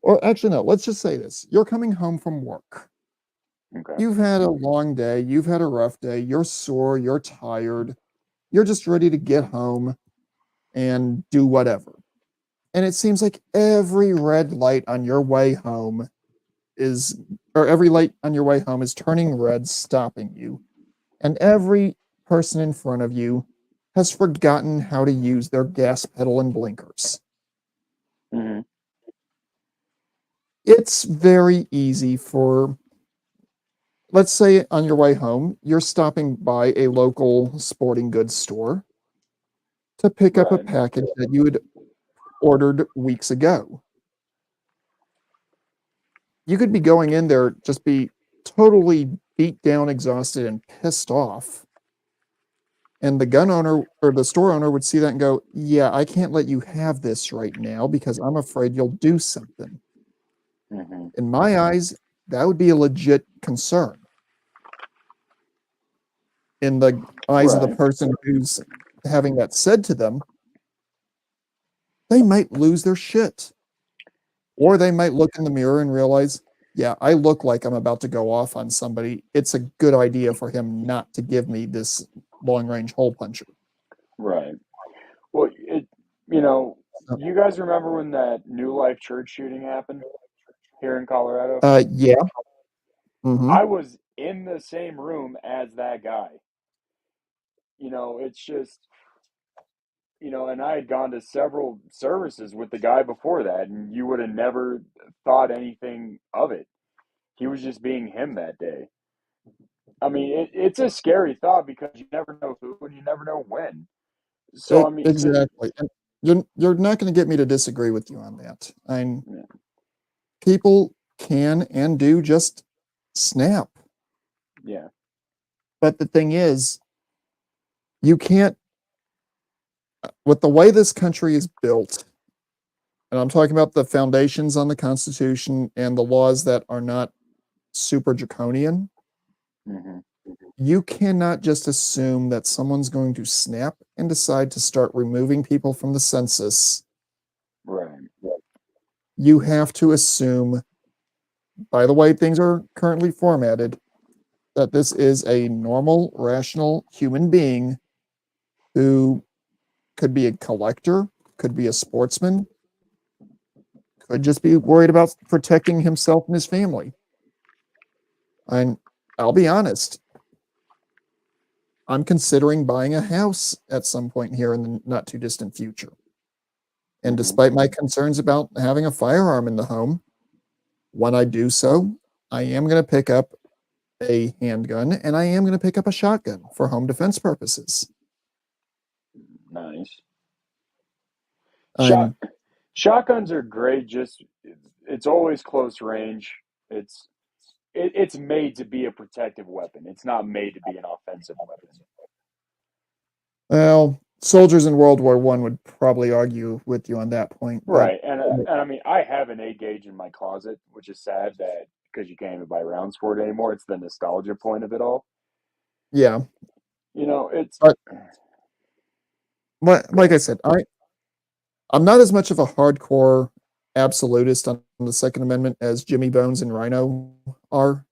Or actually, no, let's just say this. You're coming home from work. Okay. You've had a long day, you've had a rough day, you're sore, you're tired, you're just ready to get home and do whatever. And it seems like every red light on your way home or every light on your way home is turning red, stopping you. And every person in front of you has forgotten how to use their gas pedal and blinkers. Hmm. It's very easy for, let's say on your way home, you're stopping by a local sporting goods store to pick up a Right. package that you had ordered weeks ago. You could be going in there, just be totally beat down, exhausted, and pissed off. And the gun owner or the store owner would see that and go, yeah, I can't let you have this right now because I'm afraid you'll do something. Hmm. In my eyes, that would be a legit concern in the eyes of the Right. person who's having that said to them. They might lose their shit. Or they might look in the mirror and realize, yeah, I look like I'm about to go off on somebody. It's a good idea for him not to give me this long range hole puncher. Right. Well, you know, So, you guys remember when that New Life church shooting happened here in Colorado? yeah. Mm-hmm. I was in the same room as that guy. It's just, and I had gone to several services with the guy before that, and you would have never thought anything of it. He was just being him that day. I mean, it's a scary thought because you never know who and you never know when. So, I mean, Exactly. And you're not going to get me to disagree with you on that. yeah, People can and do just snap. yeah, But the thing is, you can't, with the way this country is built, and I'm talking about the foundations on the Constitution and the laws that are not super draconian, hmm, you cannot just assume that someone's going to snap and decide to start removing people from the census. right, You have to assume, by the way things are currently formatted, that this is a normal, rational human being who could be a collector, could be a sportsman, could just be worried about protecting himself and his family. And I'll be honest, I'm considering buying a house at some point here in the not too distant future. And hmm, despite my concerns about having a firearm in the home, when I do so, I am going to pick up a handgun and I am going to pick up a shotgun for home defense purposes. nice. Shot I'm Shotguns are great. Just it's always close range. It's it's made to be a protective weapon. It's not made to be an offensive weapon. well, soldiers in World War One would probably argue with you on that point, but Right, and I mean, I have an 8 gauge in my closet, which is sad that because you can't even buy rounds for it anymore. It's the nostalgia point of it all. yeah. It's But go like I ahead. said, I'm not as much of a hardcore absolutist on the Second Amendment as Jimmy Bones and Rhino are,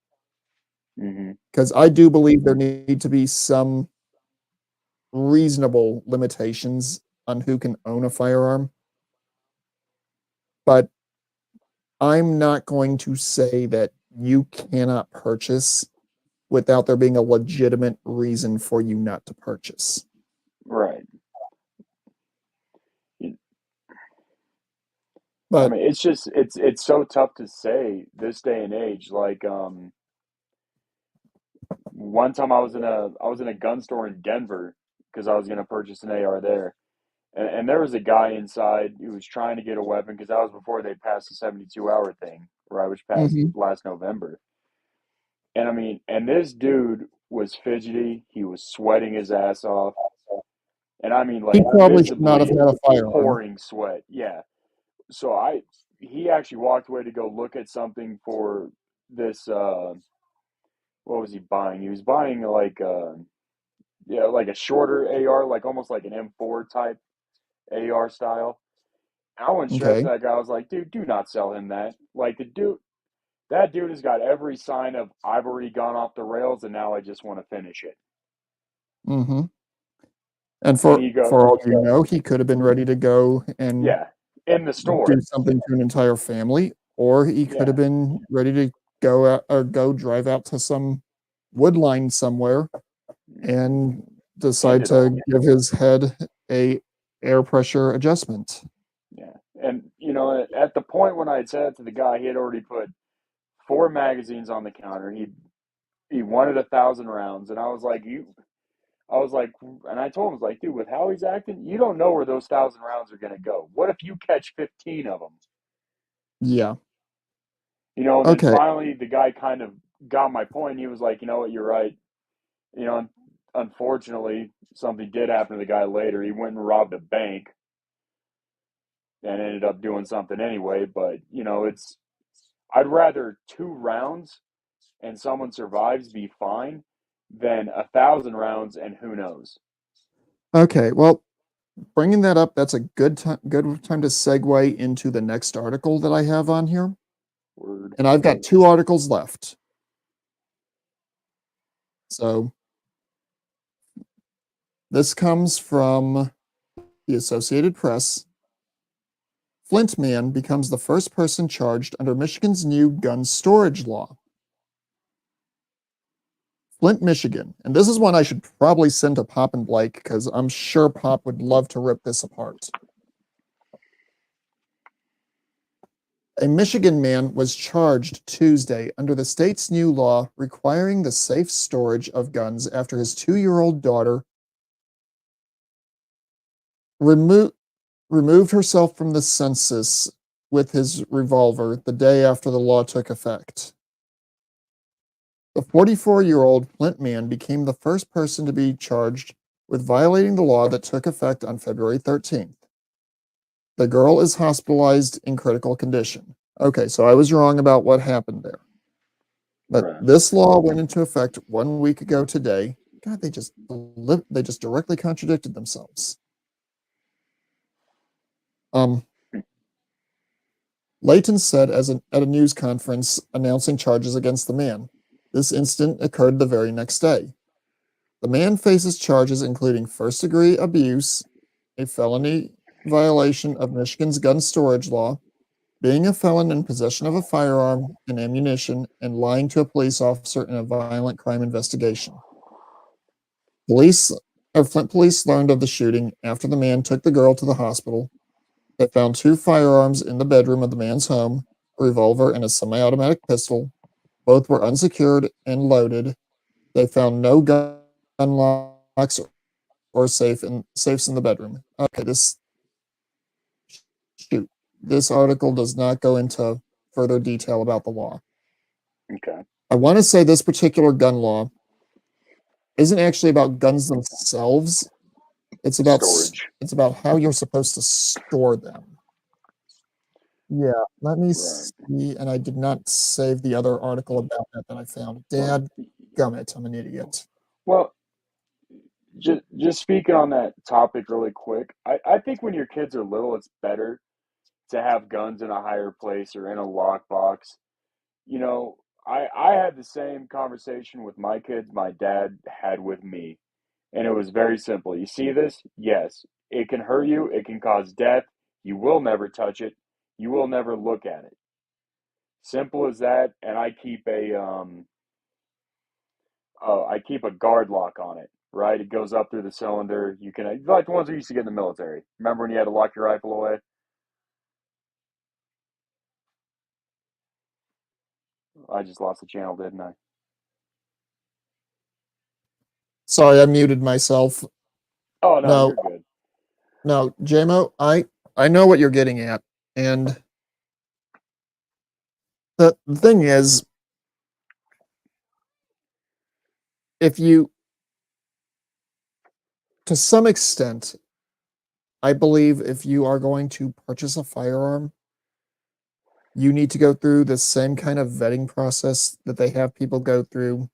Hmm. because I do believe there need to be some reasonable limitations on who can own a firearm. But I'm not going to say that you cannot purchase without there being a legitimate reason for you not to purchase. Right. You- I But mean, it's so tough to say this day and age. Like, one time I was in a gun store in Denver because I was going to purchase an AR there, and there was a guy inside who was trying to get a weapon because that was before they passed the 72-hour thing, right, which passed mhm, last November. And I mean, and this dude was fidgety. He was sweating his ass off, and I mean, he like probably should not have visibly had a firearm. pouring sweat. Yeah. So he actually walked away to go look at something for this. What was he buying? He was buying like yeah, like a shorter AR, like almost like an M4 type AR style. I went straight up to Okay. that guy. I was like, dude, do not sell him that. Like that dude has got every sign of I've already gone off the rails and now I just want to finish it. Hmm. And And for he goes, for all you know, he could have been ready to go and yeah, in the store. do something to an entire family, or he could have Yeah, been ready to go out or go drive out to some wood line somewhere and end decide it all. to give his head a air pressure adjustment. Yeah. And, at the point when I had said it to the guy, he had already put four magazines on the counter. He wanted 1,000 rounds. And I was like, and I told him, I was like, dude, with how he's acting, you don't know where those 1,000 rounds are going to go. What if you catch 15 of them? Yeah. And then Okay. finally the guy kind of got my point. He was like, you know what, you're right. Unfortunately, something did happen to the guy later. He went and robbed a bank and ended up doing something anyway. But, I'd rather 2 rounds and someone survives be fine than 1,000 rounds and who knows. Okay, well, bringing that up, that's a good time to segue into the next article that I have on here. Word. And I've got 2 articles left. So this comes from the Associated Press. Flint man becomes the first person charged under Michigan's new gun storage law. Flint, Michigan. And this is one I should probably send to Pop and Blake because I'm sure Pop would love to rip this apart. A Michigan man was charged Tuesday under the state's new law requiring the safe storage of guns after his 2-year-old daughter removed herself from the census with his revolver the day after the law took effect. The 44-year-old Flint man became the first person to be charged with violating the law that took effect on February 13th. The girl is hospitalized in critical condition. Okay, so I was wrong about what happened there. But Right. this law went into effect 1 week ago today. God, they just directly contradicted themselves. Layton said at a news conference announcing charges against the man. This incident occurred the very next day. The man faces charges including first-degree abuse, a felony violation of Michigan's gun storage law, being a felon in possession of a firearm and ammunition, and lying to a police officer in a violent crime investigation. Flint police learned of the shooting after the man took the girl to the hospital. They found 2 firearms in the bedroom of the man's home, a revolver and a semi-automatic pistol. Both were unsecured and loaded. They found no gun locks or safes in the bedroom. Okay, this article does not go into further detail about the law. Okay. I want to say this particular gun law isn't actually about guns themselves. It's about Storage. it's about how you're supposed to store them. Yeah, let me Right. see. And I did not save the other article about that I found. Dad, gummit, I'm an idiot. Well, just speaking on that topic really quick, I think when your kids are little, it's better to have guns in a higher place or in a lockbox. You know, I had the same conversation with my kids my dad had with me, and it was very simple. You see this? Yes, it can hurt you. It can cause death. You will never touch it. You will never look at it. Simple as that. And I keep a guard lock on it. Right, it goes up through the cylinder. You can like the ones we used to get in the military. Remember when you had to lock your rifle away? I just lost the channel, didn't I? Sorry, I muted myself. Oh no, No, you're good. no, JMO, I know what you're getting at. And the thing is, if you, to some extent, I believe if you are going to purchase a firearm, you need to go through the same kind of vetting process that they have people go through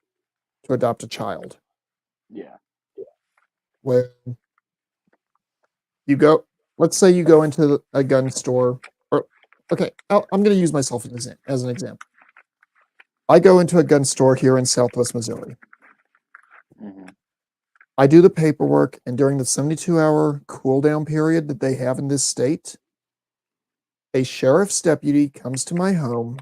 to adopt a child, Yeah. where you go, let's say you go into a gun store, or, okay, I'm going to use myself as an example. I go into a gun store here in Southwest Missouri. Hmm. I do the paperwork, and during the 72-hour cool down period that they have in this state, a sheriff's deputy comes to my home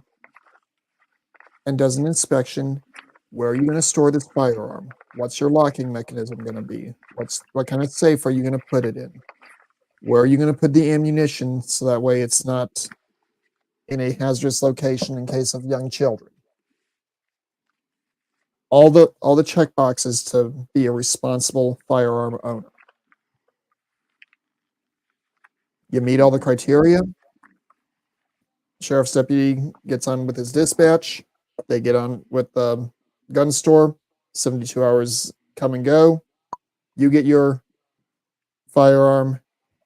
and does an inspection. Where are you going to store this firearm? What's your locking mechanism going to be? What kind of safe are you going to put it in? Where are you going to put the ammunition so that way it's not in a hazardous location in case of young children? All the check boxes to be a responsible firearm owner. You meet all the Hmm. criteria. Sheriff's deputy gets on with his dispatch. They get on with the gun store. 72 hours come and go. You get your firearm.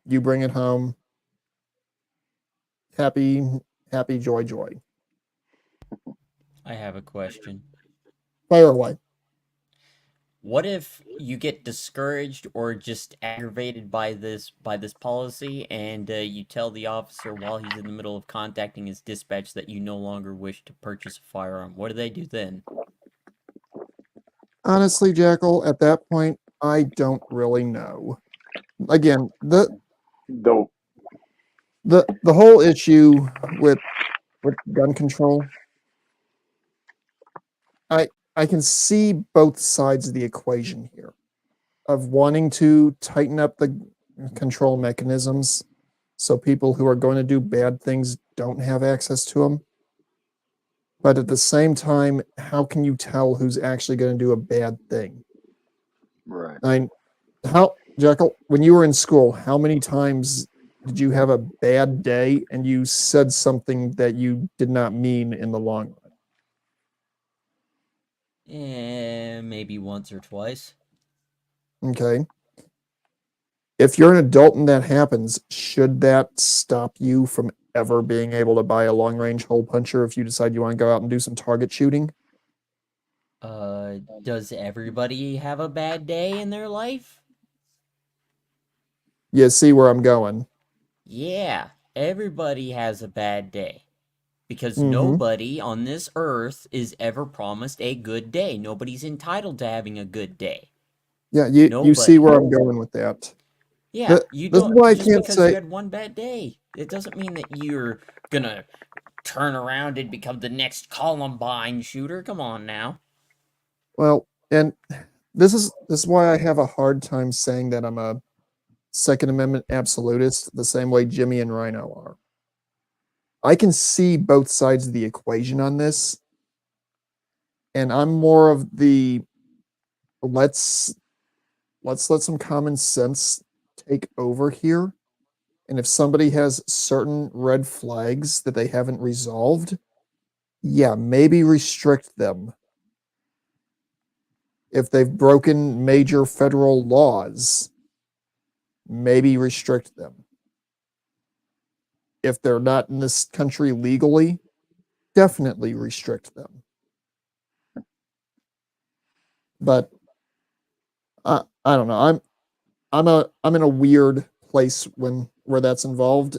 You bring it home. Happy, happy, joy, joy. I have a question. Fire away. What if you get discouraged or just aggravated by this policy, and you tell the officer while he's in the middle of contacting his dispatch that you no longer wish to purchase a firearm? What do they do then? Honestly, Jackal, at that point, I don't really know. Again, Though, the whole issue with gun control, I can see both sides of the equation here of wanting to tighten up the control mechanisms so people who are going to do bad things don't have access to them. But at the same time, how can you tell who's actually going to do a bad thing? right. Jekyll, when you were in school, how many times did you have a bad day and you said something that you did not mean in the long run? Maybe once or twice. Okay. If you're an adult and that happens, should that stop you from ever being able to buy a long range hole puncher if you decide you want to go out and do some target shooting? Does everybody have a bad day in their life? You see where I'm going. Yeah, everybody has a bad day. Because Mm-hmm. nobody on this earth is ever promised a good day. Nobody's entitled to having a good day. Yeah, you see Nobody. where I'm going with that. Yeah, you This is don't, why I just can't because you say, had one bad day, it doesn't mean that you're gonna turn around and become the next Columbine shooter. Come on now. well, and this is why I have a hard time saying that I'm a Second Amendment absolutist the same way Jimmy and Rhino are. I can see both sides of the equation on this, and I'm more of the let's let some common sense take over here. And if somebody has certain red flags that they haven't resolved, yeah, maybe restrict them. If they've broken major federal laws, maybe restrict them. If they're not in this country legally, definitely restrict them. But I don't know. I'm in a weird place where that's involved,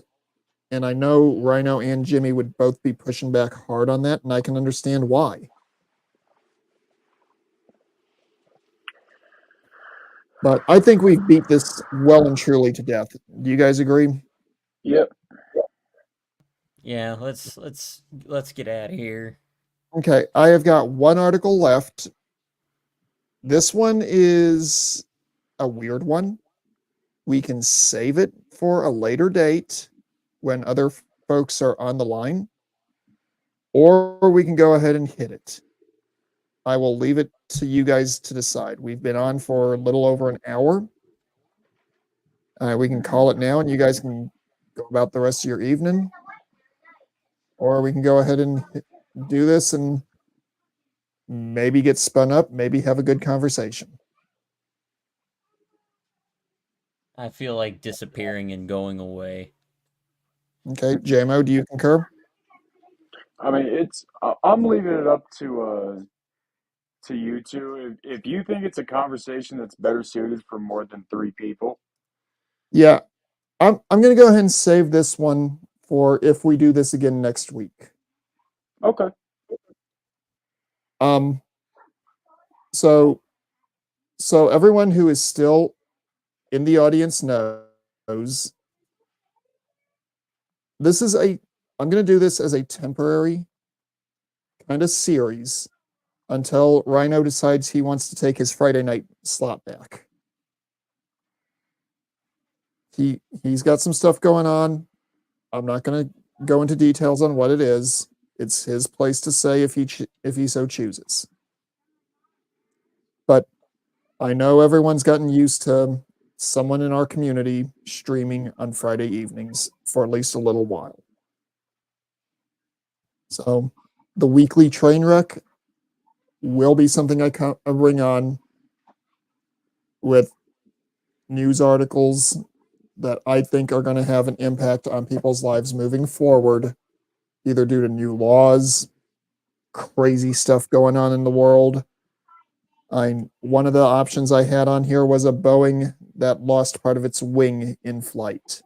and I know Rhino and Jimmy would both be pushing back hard on that, and I can understand why. But I think we've beat this well and truly to death. Do you guys agree? Yep. Yeah, let's get out of here. Okay, I have got one article left. This one is a weird one. We can save it for a later date when other folks are on the line, or we can go ahead and hit it. I will leave it to you guys to decide. We've been on for a little over an hour. We can call it now, and you guys can go about the rest of your evening, or we can go ahead and do this and maybe get spun up, maybe have a good conversation. I feel like disappearing and going away. Okay, JMO, do you concur? I mean, I'm leaving it up to you two. If you think it's a conversation that's better suited for more than three people, Yeah, I'm gonna go ahead and save this one for if we do this again next week. okay. Um, so everyone who is still in the audience knows this is I'm gonna do this as a temporary kind of series until Rhino decides he wants to take his Friday night slot back. He's got some stuff going on. I'm not going to go into details on what it is. It's his place to say if he so chooses. But I know everyone's gotten used to someone in our community streaming on Friday evenings for at least a little while. So the weekly Trainwreck will be something I bring on with news articles that I think are going to have an impact on people's lives moving forward, either due to new laws, crazy stuff going on in the world. One of the options I had on here was a Boeing that lost part of its wing in flight.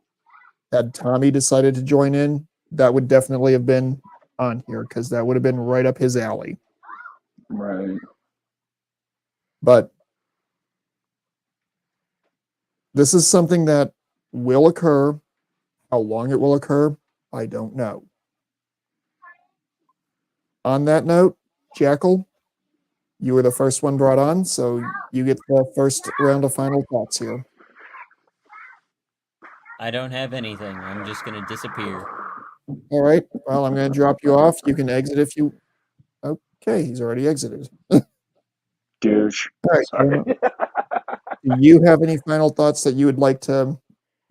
Had Tommy decided to join in, that would definitely have been on here because that would have been right up his alley. Right. But this is something that will occur. How long it will occur, I don't know. On that note, Jackal, you were the first one brought on, so you get the first round of final thoughts here. I don't have anything. I'm just gonna disappear. All right. Well, I'm going to drop you off. You can exit if you. Okay, he's already exited. Douche. All right. Sorry. Do you have any final thoughts that you would like to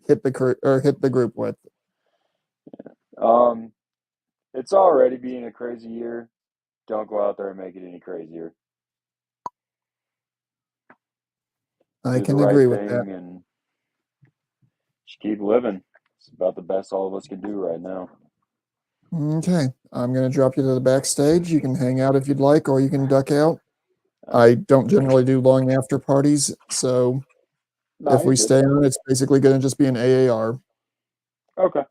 hit the group with? It's already being a crazy year. Don't go out there and make it any crazier. I Do the can right agree with that. thing and just keep living. It's about the best all of us can do right now. Okay, I'm going to drop you to the backstage. You can hang out if you'd like, or you can duck out. I don't generally do long after parties, so No, if you're we good. stay on, it's basically going to just be an AAR. Okay.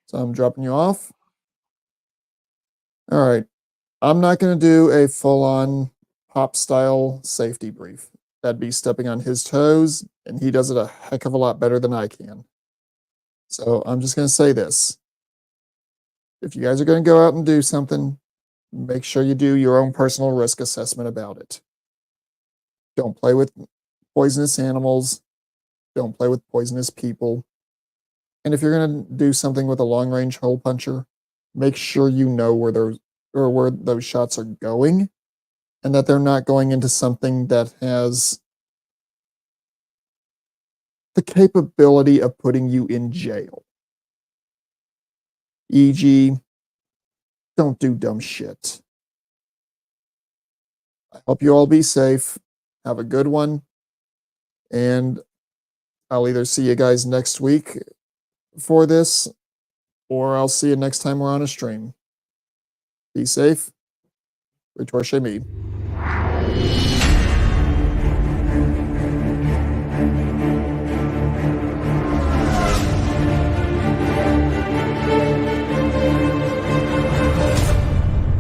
So I'm dropping you off. All right. I'm not going to do a full-on pop style safety brief. That'd be stepping on his toes, and he does it a heck of a lot better than I can. So I'm just going to say this. If you guys are going to go out and do something, make sure you do your own personal risk assessment about it. Don't play with poisonous animals. Don't play with poisonous people. And if you're going to do something with a long-range hole puncher, make sure you know where those shots are going, and that they're not going into something that has the capability of putting you in jail. E.g., don't do dumb shit. I hope you all be safe. Have a good one. And I'll either see you guys next week for this, or I'll see you next time we're on a stream. Be safe. Retorche me.